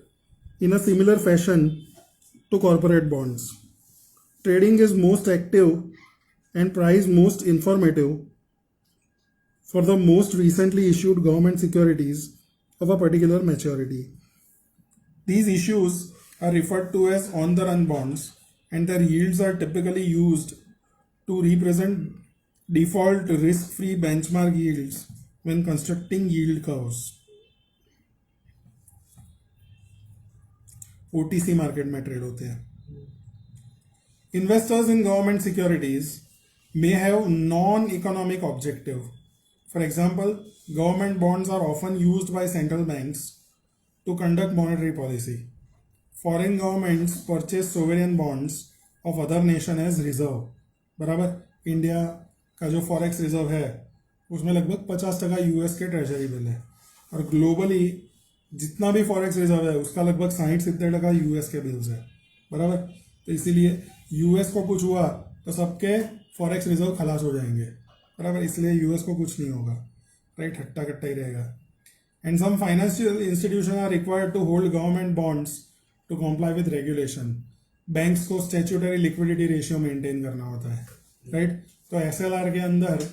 in a similar fashion to corporate bonds. Trading is most active and price most informative for the most recently issued government securities of a particular maturity. These issues are referred to as on-the-run bonds, and their yields are typically used to represent default risk-free benchmark yields when constructing yield curves. OTC market में trade होते हैं. Investors in government securities may have non-economic objective. For example, government bonds are often used by central banks to conduct monetary policy. Foreign governments purchase sovereign bonds of other nation as reserve. बराबर. India का जो forex reserve है उसमें लगभग 50% US के treasury bill है, और globally जितना भी फॉरेक्स रिजर्व है उसका लगभग 60-70% यूएस के बिल्स है. बराबर. तो इसीलिए यूएस को कुछ हुआ तो सबके फॉरेक्स रिजर्व खलास हो जाएंगे. बराबर. इसलिए यूएस को कुछ नहीं होगा. राइट. हट्टा कट्टा ही रहेगा. And some financial institution are required to hold government bonds to comply with regulation. Banks को स्टैट्यूटरी लिक्विडिटी रेशियो मेंटेन करना होता है. राइट. तो एसएलआर के अंदर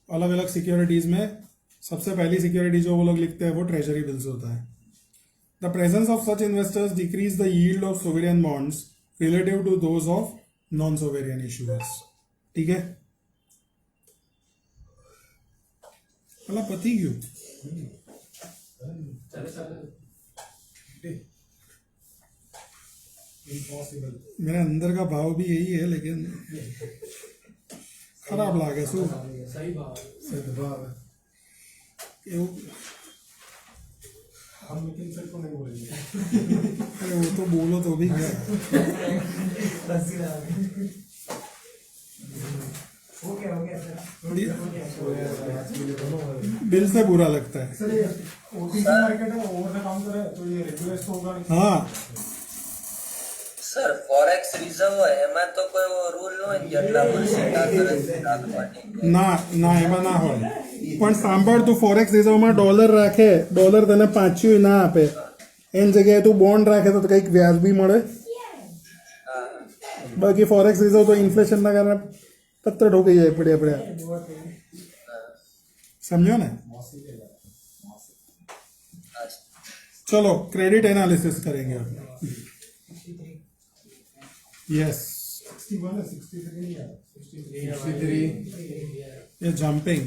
अलग अलग सिक्योरिटीज में सबसे पहली सिक्योरिटी जो वो लोग लिखते हैं वो ट्रेजरी बिल्स होता है. The presence of such investors decreases the yield of sovereign bonds relative to those of non sovereign issuers. ठीक है. अला पति क्यों मेरे अंदर का भाव भी यही है, लेकिन खराब लागे सो सही भाव है. हम नितिन सर को नहीं बोलेंगे. अरे वो तो बोलो तो भी क्या. हो गया दिल से बुरा लगता है. सर ये ओटीसी मार्केट है, ओवर द काउंटर है, तो ये रेगुलेट तो होगा नहीं. हाँ. સર ફોરેક્સ રિઝર્વ હોય એમાં તો કોઈ રૂલ ન હોય કે આટલા પર્સન્ટ આ કરે રાખવાની. ના એમાં ના હોય. પણ સાંભળ, તું ફોરેક્સ રિઝર્વમાં ડોલર રાખે, ડોલર તને પાછું ના આપે, એની જગ્યાએ તું બોન્ડ રાખે તો કંઈક વ્યાજ બી મળે. બાકી ફોરેક્સ રિઝર્વ તો ઇન્ફ્લેશનના કારણે પત્ર ઠોકાઈ જાય પડ્યા. સમજો ને. चलो क्रेडिट एनालिसिस करेंगे अब. यस. 61 है, 63 नहीं है. 63 ये जंपिंग.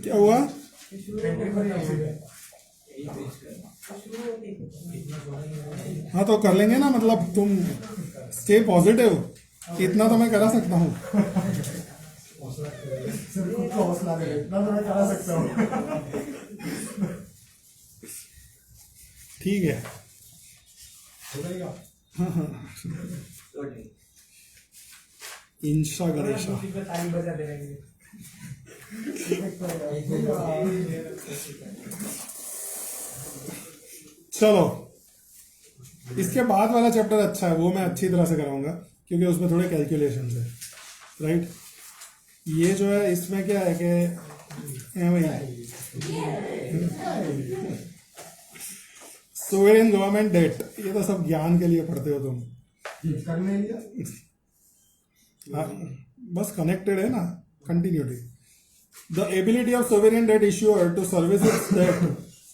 क्या हुआ? हाँ तो कर लेंगे ना. मतलब तुम स्टे पॉजिटिव, इतना तो मैं करा सकता हूँ. सर खुद को हौसला दे, इतना तो मैं करा सकता हूँ. ठीक है. हो जाएगा. इंशा गणेशा. ताली बजा दे रहे हैं. चलो इसके बाद वाला चैप्टर अच्छा है, वो मैं अच्छी तरह से कराऊंगा क्योंकि उसमें थोड़े कैलकुलेशंस है. राइट. ये जो है इसमें क्या है कि सोवरेन गवर्नमेंट डेट, ये तो सब ज्ञान के लिए पढ़ते हो तुम. करने लिया. हाँ, बस कनेक्टेड है ना. Continuity. The ability of sovereign debt issuer to service its debt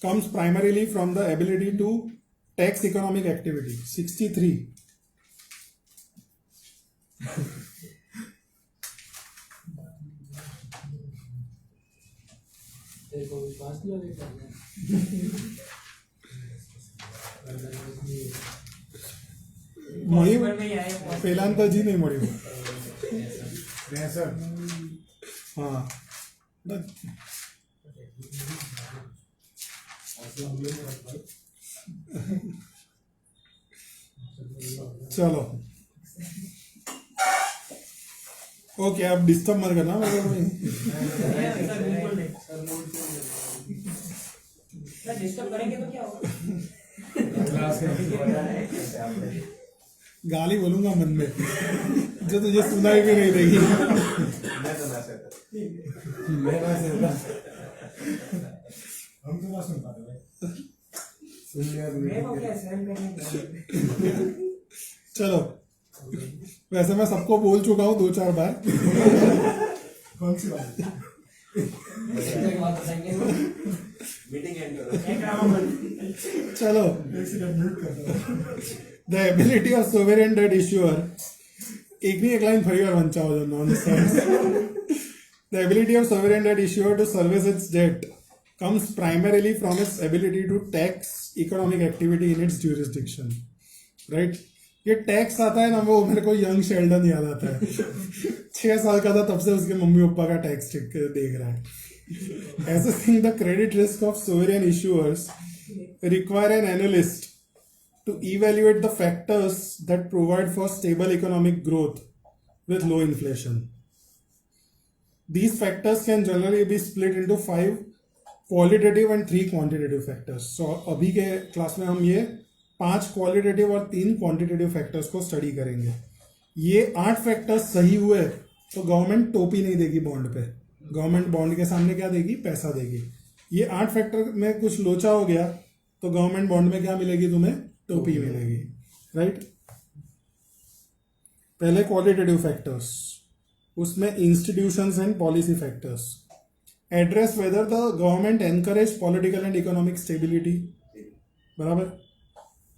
comes primarily from the ability to tax economic activity. 63. देखो विश्वास नहीं होगा. મળી પહેલા जी नहीं મળી. सर हाँ. चलो ओके. आप डिस्टर्ब मत करना मेरे को. डिस्टर्ब करेंगे तो क्या होगा? गाली बोलूंगा मन में जो तुझे सुनाई भी नहीं देगी. मैं तो ना सहता. मैं ना सहता. हम तो ना सुन पाते भाई. सुन लिया तो क्या सहन करने. चलो वैसे मैं सबको बोल चुका हूँ 2-4 बार. कौन सी बात. मीटिंग एंड करो चलो, the ability of sovereign debt issuer, एक नहीं एक लाइन फरी और वंचाओ जो nonsense. The ability of sovereign debt issuer to service its debt comes primarily from its ability to tax economic activity in its jurisdiction. Right? ये tax आता है ना, वो मेरे को यंग शेल्डन याद आता है. 6 साल का था तब से उसके मम्मी पापा का टैक्स देख रहा है. Assessing the credit risk of sovereign issuers require an analyst to evaluate the factors that provide for stable economic growth with low inflation. These factors can generally be split into 5 qualitative and 3 quantitative factors. So अभी के class में हम ये 5 qualitative और 3 quantitative factors को study करेंगे. ये 8 factors सही हुए तो गवर्नमेंट टोपी नहीं देगी बॉन्ड पे. गवर्नमेंट बॉन्ड के सामने क्या देगी? पैसा देगी. ये 8 फैक्टर में कुछ लोचा हो गया तो गवर्नमेंट बॉन्ड में क्या मिलेगी? तुम्हें टोपी मिलेगी. राइट? पहले क्वालिटेटिव फैक्टर्स, उसमें institutions and policy factors address whether the government encourage political and economic stability. बराबर?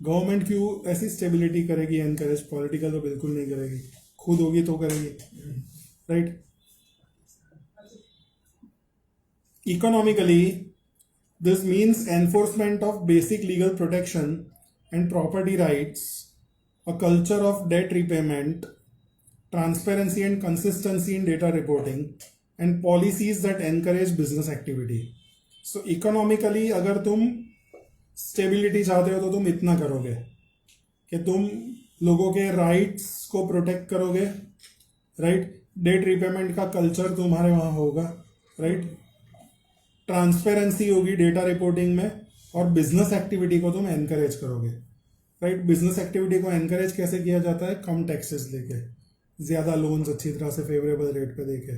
गवर्नमेंट क्यों ऐसी स्टेबिलिटी करेगी एनकरेज? पॉलिटिकल तो बिल्कुल नहीं करेगी, खुद होगी तो करेगी. Right? Economically this means enforcement of basic legal protection and property rights, a culture of debt repayment, transparency and consistency in data reporting, and policies that encourage business activity. So economically अगर तुम stability चाहते हो तो तुम इतना करोगे कि तुम लोगों के rights को protect करोगे. right? Debt repayment का culture तुम्हारे वहाँ होगा. right? Transparency होगी data reporting में, और business activity को तुम encourage करोगे. right? Business activity को encourage कैसे किया जाता है? कम taxes लेके, ज्यादा लोन्स अच्छी तरह से फेवरेबल रेट पे देके.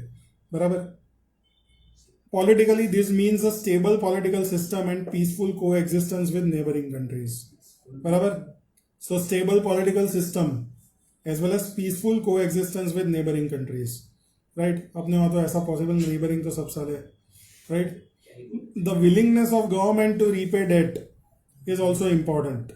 बराबर? Politically this means a stable political system and peaceful coexistence with neighbouring countries. बराबर? So stable political system as well as peaceful coexistence with neighbouring countries. Right? अपने वहां तो ऐसा पॉसिबल, नेबरिंग तो सब साल है. Right? The willingness of government to repay debt is also important,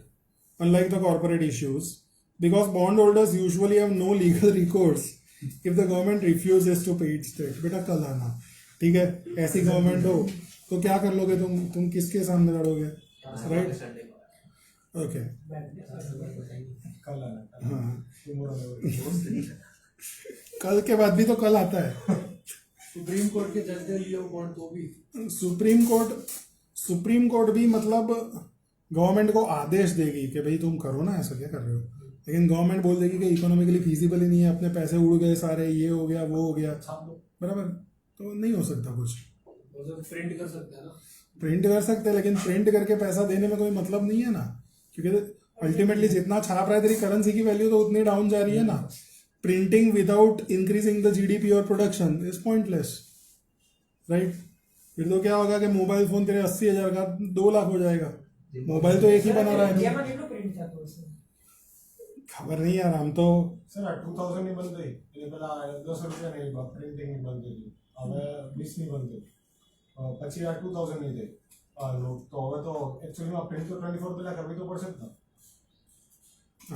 unlike the corporate issues, because bondholders usually have no legal recourse if the government refuses to pay its debt. बेटा कल आना, ठीक है? ऐसी गवर्नमेंट हो तो क्या कर लोगे तुम किसके सामने लड़ोगे? राइट? ओके, कल आना. हाँ, कल के बाद भी तो कल आता है. सुप्रीम कोर्ट के जज ने लिए बॉन्ड तो भी. सुप्रीम कोर्ट भी मतलब गवर्नमेंट को आदेश देगी कि भाई तुम करो ना, ऐसा क्या कर रहे हो. लेकिन गवर्नमेंट बोल देगी कि इकोनॉमिकली फिजिबल ही नहीं है, अपने पैसे उड़ गए सारे, ये हो गया वो हो गया. बराबर? तो नहीं हो सकता कुछ. प्रिंट कर सकते हैं ना. प्रिंट कर सकते हैं, लेकिन प्रिंट करके पैसा देने में कोई मतलब नहीं है ना, क्योंकि अल्टीमेटली जितना छाप रहा है तेरी करेंसी की वैल्यू तो उतनी डाउन जा रही है ना. Printing without increasing the GDP और प्रोडक्शन इज पॉइंटलेस. राइट? फिर तो क्या होगा कि मोबाइल फोन तेरे 80,000 का 2 लाख हो जाएगा. मोबाइल तो एक ही बना रहा है. खबर नहीं यार, हम तो સર આ 2000 ની બંધ થઈ એટલે પેલા 10 રૂપિયા ની પ્રિન્ટિંગ ની બંધ થઈ, હવે 20 ની બંધ થઈ, પછી આ 2000 ની થઈ નોટ. તો હવે તો एक्चुअली માં પ્રિન્ટ તો 24 પેલા કરવી તો પડશે જ ને.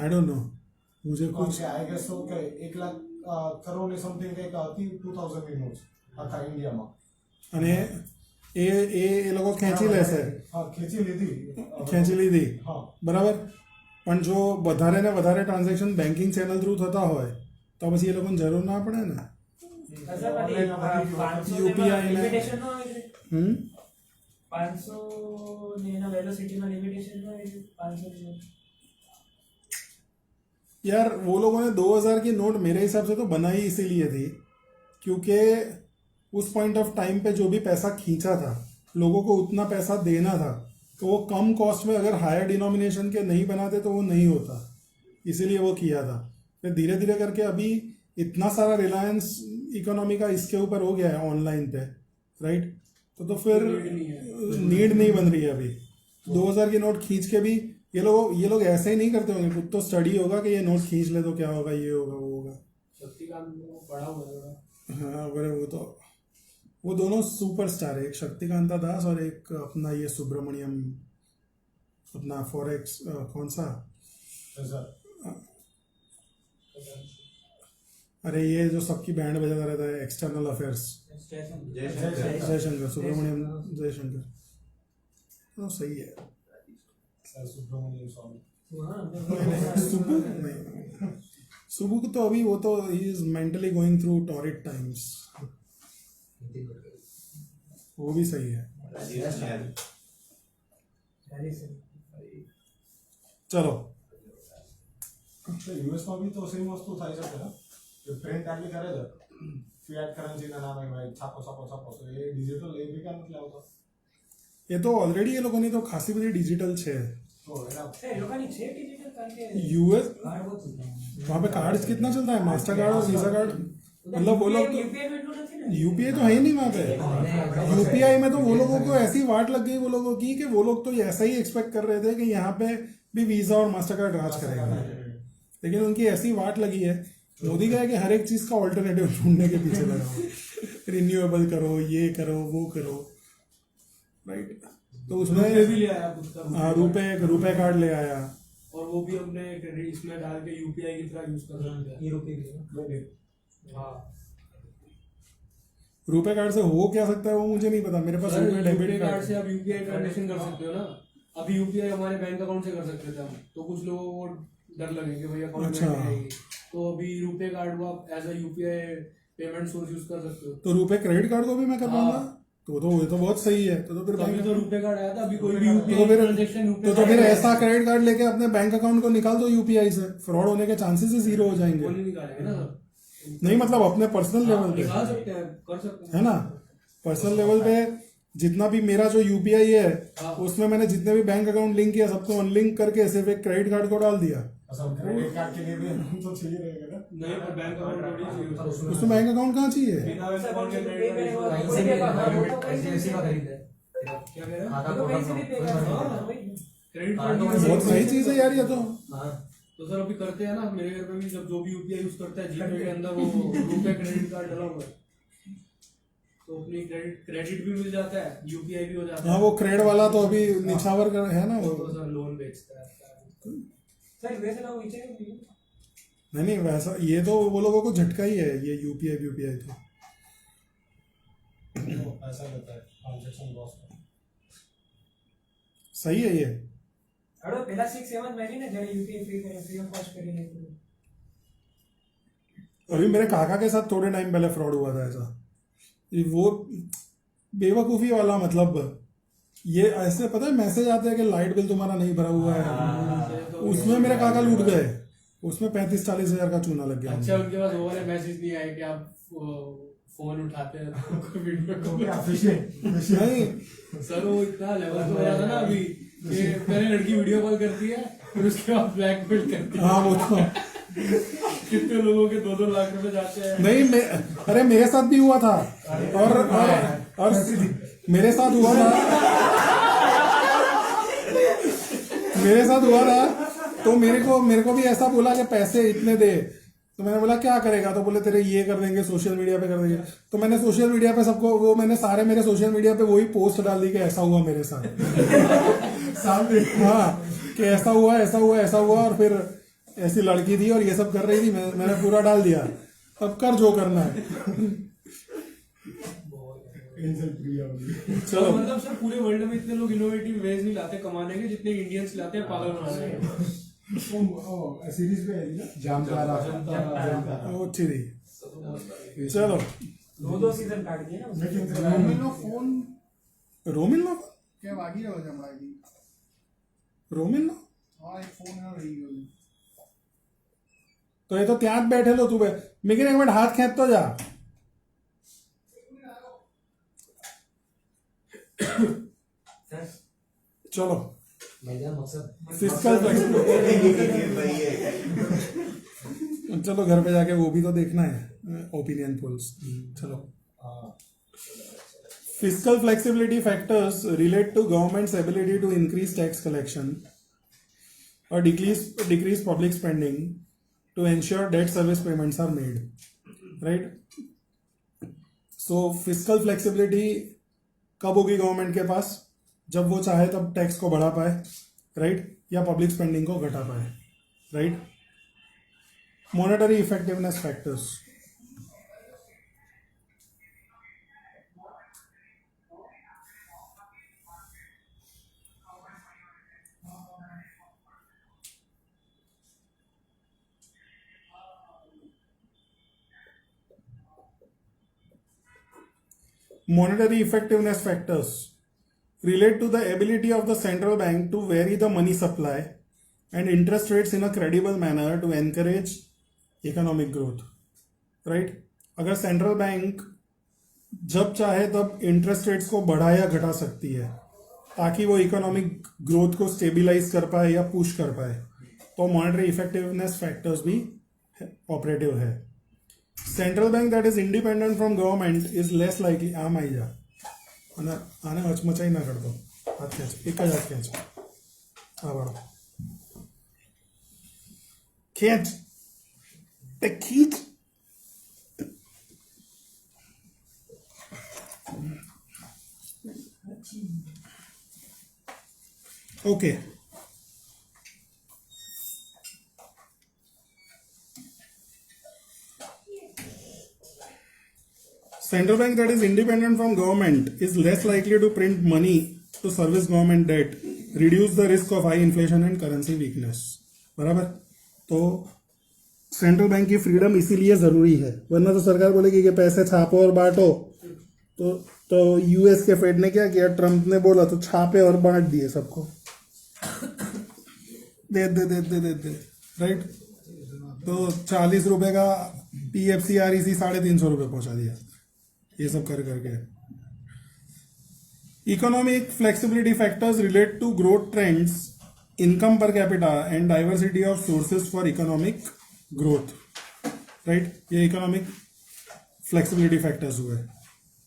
आई डोंट नो, मुझे कुछ आई गेस तो કે 1 લાખ કરોડ ની સમથિંગ કંઈક હતી 2000 ની નોટ આખા ઇન્ડિયામાં. અને એ લોકો ખેંચી લેશે, હા, ખેંચી લીધી. લીધી. હા, બરાબર. પણ જો વધારે ને વધારે ટ્રાન્ઝેક્શન બેન્કિંગ ચેનલ થ્રુ થતા હોય તો પછી એ લોકોને જરૂર ના પડે ને. UPI ને હમ 500 ને એના વેલોસિટી માં લિમિટેશન હોય 500 यार वो लोगों ने 2000 की नोट मेरे हिसाब से तो बनाई इसीलिए थी क्योंकि उस पॉइंट ऑफ टाइम पे जो भी पैसा खींचा था लोगों को उतना पैसा देना था, तो वो कम कॉस्ट में अगर हायर डिनोमिनेशन के नहीं बनाते तो वो नहीं होता, इसीलिए वो किया था. फिर धीरे धीरे करके अभी इतना सारा रिलायंस इकोनॉमी का इसके ऊपर हो गया है ऑनलाइन पे. राइट? तो फिर नीड नहीं बन रही है अभी. 2000 की नोट खींच के भी ये लोग ऐसे ही नहीं करते होंगे, कुछ तो स्टडी होगा कि ये नोट खींच ले तो क्या होगा, ये होगा वो होगा. शक्ति का बड़ा हुआ है. हाँ, बड़े वो दोनों सुपरस्टार है, एक शक्तिकांता दास और एक अपना ये सुब्रमण्यम, अपना फॉरेक्स कौन सा, अरे ये जो सबकी बैंड बजाता रहता है, एक्सटर्नल अफेयर्स, जयशंकर, सुब्रमण्यम जयशंकर, तो सही है। सुब्रमण्यम स्वामी सुबु नहीं, सुबु को तो अभी वो तो he is mentally going through torrid times, वो भी सही है। चलो યુએસમાં બી તો સેમ વસ્તુ થાય છે ને, કે પ્રિન્ટ આટલી કરે છે ફિયાટ કરન્સીના નામે ભાઈ છાપો છાપો છાપો, તો એ ડિજિટલ એ બી કામ નથી આવતો, ये तो ऑलरेडी ये लोगों ने तो खासी बड़ी डिजिटल छे તો એના लोकांनी छे डिजिटल करके यूएस कार्ड वो वहाँ पे कार्ड कितना चलता है, मास्टर कार्ड और वीजा कार्ड, मतलब वो लोग तो यूपीआई में इतना नहीं ना। यूपीआई तो है ही नहीं वहाँ पे। यूपीआई में तो वो लोगों को ऐसी वाट लग गई वो लोगों की कि वो लोग तो ऐसा ही एक्सपेक्ट कर रहे थे कि यहाँ पे भी वीजा और मास्टर कार्ड राज करेगा, लेकिन उनकी ऐसी वाट लगी है। मोदी का है कि हर एक चीज का ऑल्टरनेटिव ढूंढने के पीछे लगा हो, रिन्यूएबल करो, ये करो, वो करो, राइट। तो उसमें भी ले आया खुद का, हाँ, रुपए कार्ड ले आया, और वो भी हमने क्रेडिट इसमें डाल के यूपीआई की तरह यूज कर सकते हैं। हाँ रुपए कार्ड से हो क्या सकता है वो मुझे नहीं पता, मेरे पास रुपए डेबिट यूपीआई कार्ड कार्ड से आप यूपीआई ट्रांजेक्शन कर सकते हो ना। अभी यूपीआई हमारे बैंक अकाउंट से कर सकते थे हम, तो कुछ लोगों को डर लगे कि भाई अकाउंट अच्छा। में आएगी, तो अभी रुपए कार्ड को आप as a UPI payment source use कर सकते हो। तो रुपए क्रेडिट कार्ड को भी मैं कर पाऊंगा, तो ये तो बहुत सही है। तो फिर अभी बैंक तो रुपए कार्ड आया था, अभी कोई भी तो यूपीआई फिर ट्रांजेक्शन तो फिर ऐसा क्रेडिट कार्ड लेके अपने बैंक अकाउंट को निकाल दो यूपीआई से, फ्रॉड होने के चांसेस ही जीरो हो जाएंगे। नहीं निकालेंगे ना सर, नहीं मतलब अपने पर्सनल लेवल पे निकाल सकते हैं, कर सकते हैं। है ना, पर्सनल लेवल पे जितना भी मेरा जो यूपीआई है हाँ। उसमें मैंने जितने भी बैंक अकाउंट लिंक किया सबको अनलिंक करके सिर्फ एक क्रेडिट कार्ड को डाल दिया। અસલ ક્રેડિટ કાર્ડ के लिए भी तो चाहिए रहेगा ना, नहीं पर बैंक अकाउंट थोड़ी चाहिए उसको। उसमें बैंक अकाउंट कहाँ चाहिए? बिना बैंक अकाउंट के क्रेडिट कार्ड यूज कहीं से भी एचडीएफसी का खरीदा है, क्या कह रहे हैं? कहीं से भी पे कर सकते हैं। क्रेडिट कार्ड बहुत सही चीज है यार ये तो। तो सर अभी करते हैं ना, मेरे घर पे भी जब जो भी यूपीआई यूज करता है जीपे के अंदर वो रुपए क्रेडिट कार्ड डाला हुआ है, तो अपनी क्रेडिट भी मिल जाता है, यूपीआई भी हो जाता हाँ है। वो क्रेड वाला तो अभी निछावर का है ना वो। तो सर लोन बेचता है। सर वैसे ना वो नीचे नहीं वैसा ये तो वो लोगों को झटका ही है ये यूपीआई तो ऐसा रहता है ट्रांजेक्शन लॉस। सही है ये। હવે પેલા 6-7 મહિને ને જ્યારે યુપીઆઈ ફ્રી ઓફ કોસ્ટ કરીને अभी मेरे काका के साथ थोड़े टाइम पहले फ्रॉड हुआ था ऐसा, वो बेवकूफ़ी वाला, मतलब ये ऐसे पता है मैसेज आते हैं कि लाइट बिल तुम्हारा नहीं भरा हुआ है, उसमें मेरे काका लूट गए, उसमें 35-40 हजार का चूना लग गया। अच्छा उनके पास वो वाले मैसेज नहीं आए कि आप फोन उठाते हैं तो कोई वीडियो कॉल नहीं सर वो इतना लेवल तो हो रहा था ना अभी कि पहले लड़की वीडियो कॉल करती है फिर उसके बाद ब्लैकमेल करती है। हाँ वो तो कितने लोगों के 2-2 लाख रुपए जाते हैं। नहीं अरे मेरे साथ भी हुआ था, और मेरे साथ हुआ था तो मेरे को भी ऐसा बोला कि पैसे इतने दे, तो मैंने बोला क्या करेगा, तो बोले तेरे ये कर देंगे, सोशल मीडिया पे कर देंगे। तो मैंने सोशल मीडिया पे सबको मैंने सारे मेरे सोशल मीडिया पे वही पोस्ट डाल दी कि ऐसा हुआ मेरे साथ सामने, हाँ कि ऐसा हुआ और फिर ऐसी लड़की थी और ये सब कर रही थी, मैंने पूरा डाल दिया, अब कर जो करना है। चलो मतलब सर पूरे वर्ल्ड में इतने लोग इनोवेटिव वेज नहीं लाते कमाने के जितने इंडियंस लाते हैं पागल बनाने के। सीरीज में है ना जामतारा वो अच्छी थी। चलो 2 सीजन काट दिए ना उसने। રોમિલનો ફોન રોમિલનો કે વાગી રહ્યો છે હમણાં હજી? રોમિલનો હા એક ફોન રહી ગયો છે. तो ये तो ત્યાં જ બેઠેલો તું મેં એક મિનિટ હાથ ખેંચતો जा। चलो फिस्कल चलो घर पे जाके वो भी तो देखना है ओपिनियन पोल्स। चलो fiscal flexibility factors relate to government's ability to increase tax collection or decrease public spending to ensure debt service payments are made, right? So fiscal flexibility कब होगी गवर्नमेंट के पास? जब वो चाहे तब टैक्स को बढ़ा पाए, राइट, या पब्लिक स्पेंडिंग को घटा पाए, right. Monetary effectiveness factors. Monetary effectiveness factors relate to the ability of the central bank to vary the money supply and interest rates in a credible manner to encourage economic growth, right. अगर central bank जब चाहे तब interest rates को बढ़ा या घटा सकती है ताकि वो इकोनॉमिक ग्रोथ को स्टेबिलाइज कर पाए या पुश कर पाए, तो मॉनेटरी इफेक्टिवनेस फैक्टर्स भी ऑपरेटिव है. Central bank that is independent from government is less likely. आम आई जा आने हचमचाई ना कर दो. हाथ खींच, एक हाथ खींच, हाँ बढ़ो, खींच ते खींच. Okay, central bank that is independent from government is less likely to print money to service government debt, reduce the risk of high inflation and currency weakness. बराबर. तो सेंट्रल बैंक की फ्रीडम इसीलिए जरूरी है, वरना तो सरकार बोलेगी कि पैसे छापो और बांटो. तो यूएस के फेड ने क्या किया, ट्रम्प ने बोला तो छापे और बांट दिए सबको, दे दे दे दे दे दे, राइट. तो 40 रुपए का PFCREC 350 रुपये पहुंचा दिया, ये सब कर करके. Economic flexibility factors relate to growth trends, income per capita and diversity of sources for economic growth, right. ये इकोनॉमिक फ्लेक्सिबिलिटी फैक्टर्स हुए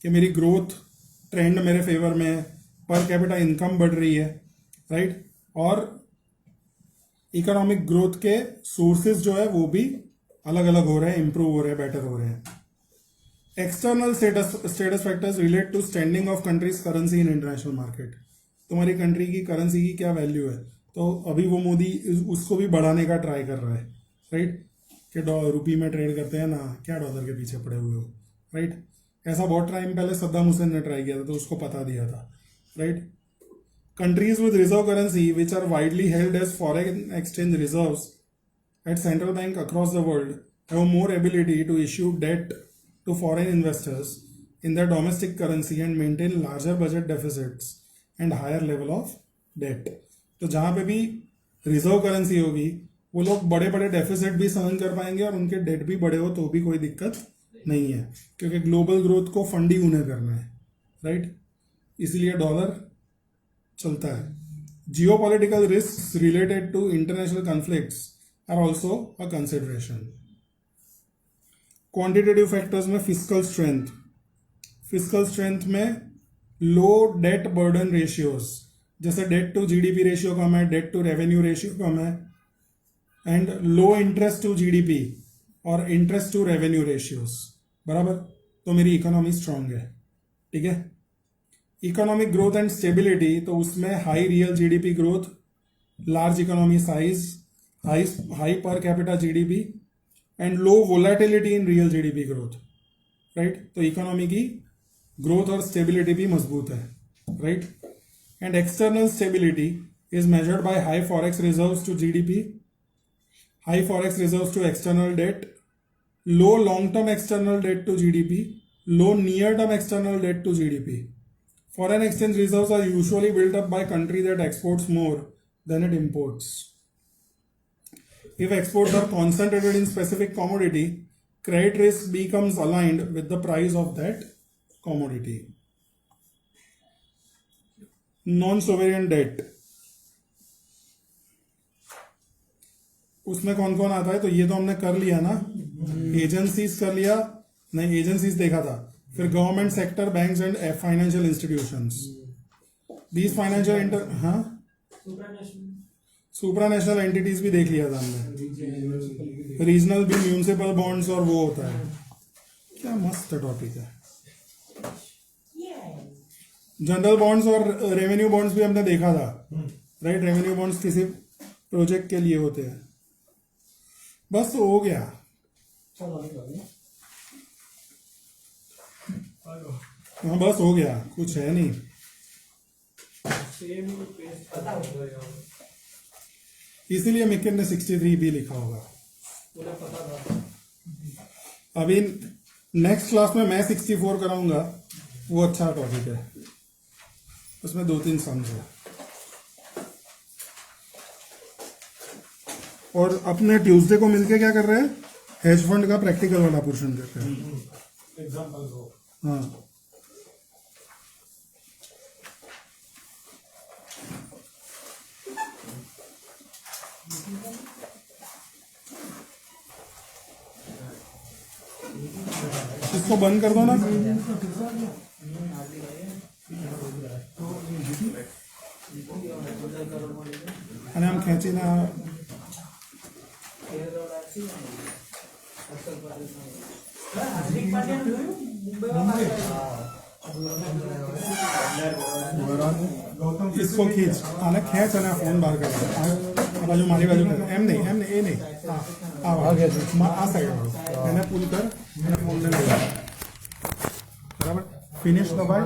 कि मेरी ग्रोथ ट्रेंड मेरे फेवर में है, पर कैपिटा इनकम बढ़ रही है, राइट, और इकोनॉमिक ग्रोथ के सोर्सेज जो है वो भी अलग अलग हो रहे हैं, इंप्रूव हो रहे हैं, बेटर हो रहे हैं. External status factors relate to standing of countries currency in international market. तुम्हारी कंट्री की करेंसी की क्या वैल्यू है, तो अभी वो मोदी उसको भी बढ़ाने का ट्राई कर रहा है, राइट, कि रुपी में ट्रेड करते हैं ना, क्या डॉलर के पीछे पड़े हुए हो, राइट. ऐसा बहुत टाइम पहले सद्दाम हुसैन ने ट्राई किया था, तो उसको पता दिया था, right. Countries with reserve currency which are widely held as foreign exchange reserves at central bank across the world have more ability to issue debt to foreign investors in their domestic currency and maintain larger budget deficits and higher level of debt. तो जहाँ पे भी reserve currency होगी वो लोग बड़े बड़े deficit भी सहन कर पाएंगे और उनके डेट भी बड़े हो तो भी कोई दिक्कत नहीं है, क्योंकि ग्लोबल ग्रोथ को फंड ही उन्हें करना है, राइट. इसलिए डॉलर चलता है. Geopolitical risk related to international conflicts are also a consideration. Quantitative factors में फिस्कल स्ट्रेंथ में लो डेट बर्डन रेशियोज, जैसे डेट टू जीडीपी रेशियो कम है, डेट टू रेवेन्यू रेशियो कम है, and low interest to GDP और interest to revenue ratios, बराबर. तो मेरी इकोनॉमी स्ट्रांग है, ठीक है. इकोनॉमिक ग्रोथ एंड स्टेबिलिटी, तो उसमें high real GDP growth, large economy size, high per capita GDP and low volatility in real GDP growth, right. तो इकोनॉमी की ग्रोथ और स्टेबिलिटी भी मजबूत है, right. And external stability is measured by high forex reserves to GDP, high forex reserves to external debt, low long term external debt to GDP, low near term external debt to GDP. Foreign exchange reserves are usually built up by country that exports more than it imports. If exports are concentrated in specific commodity, credit risk becomes aligned with the price of that commodity. Non-sovereign debt, उसमें कौन कौन आता है, तो ये तो हमने कर लिया ना. एजेंसीज कर लिया, नहीं एजेंसीज देखा था, फिर government sector, banks and financial institutions. These financial supranational entities भी देख लिया था हमने. रीजनल भी म्यूनिसिपल बॉन्ड्स और वो होता है. क्या मस्त टॉपिक है. जनरल बॉन्ड्स और रेवेन्यू बॉन्ड्स भी हमने देखा था, राइट। रेवेन्यू बॉन्ड्स किसी प्रोजेक्ट के लिए होते हैं। बस तो हो गया। हाँ बस हो गया, कुछ है नहीं। इसीलिए मिकिन ने 63 भी लिखा होगा। अभी नेक्स्ट क्लास में मैं 64 कराऊंगा, वो अच्छा टॉपिक है, उसमें 2-3 सम्स है। और अपने ट्यूसडे को मिलके क्या कर रहे हैं, हेज फंड का प्रैक्टिकल वाला पोर्शन करते हैं। एग्जांपल्स हो। हाँ इसको बंद कर दो ना। અને આમ ખેંચીને इसको खींच અને ખેંચ અને ફોન બહાર કાઢ આ બાજુ મારી બાજુ એમ નહીં એ નહીં આ સાઈડ વાળો એને પુલ કર અને ફોન લઈ બરાબર ફિનિશ દબાય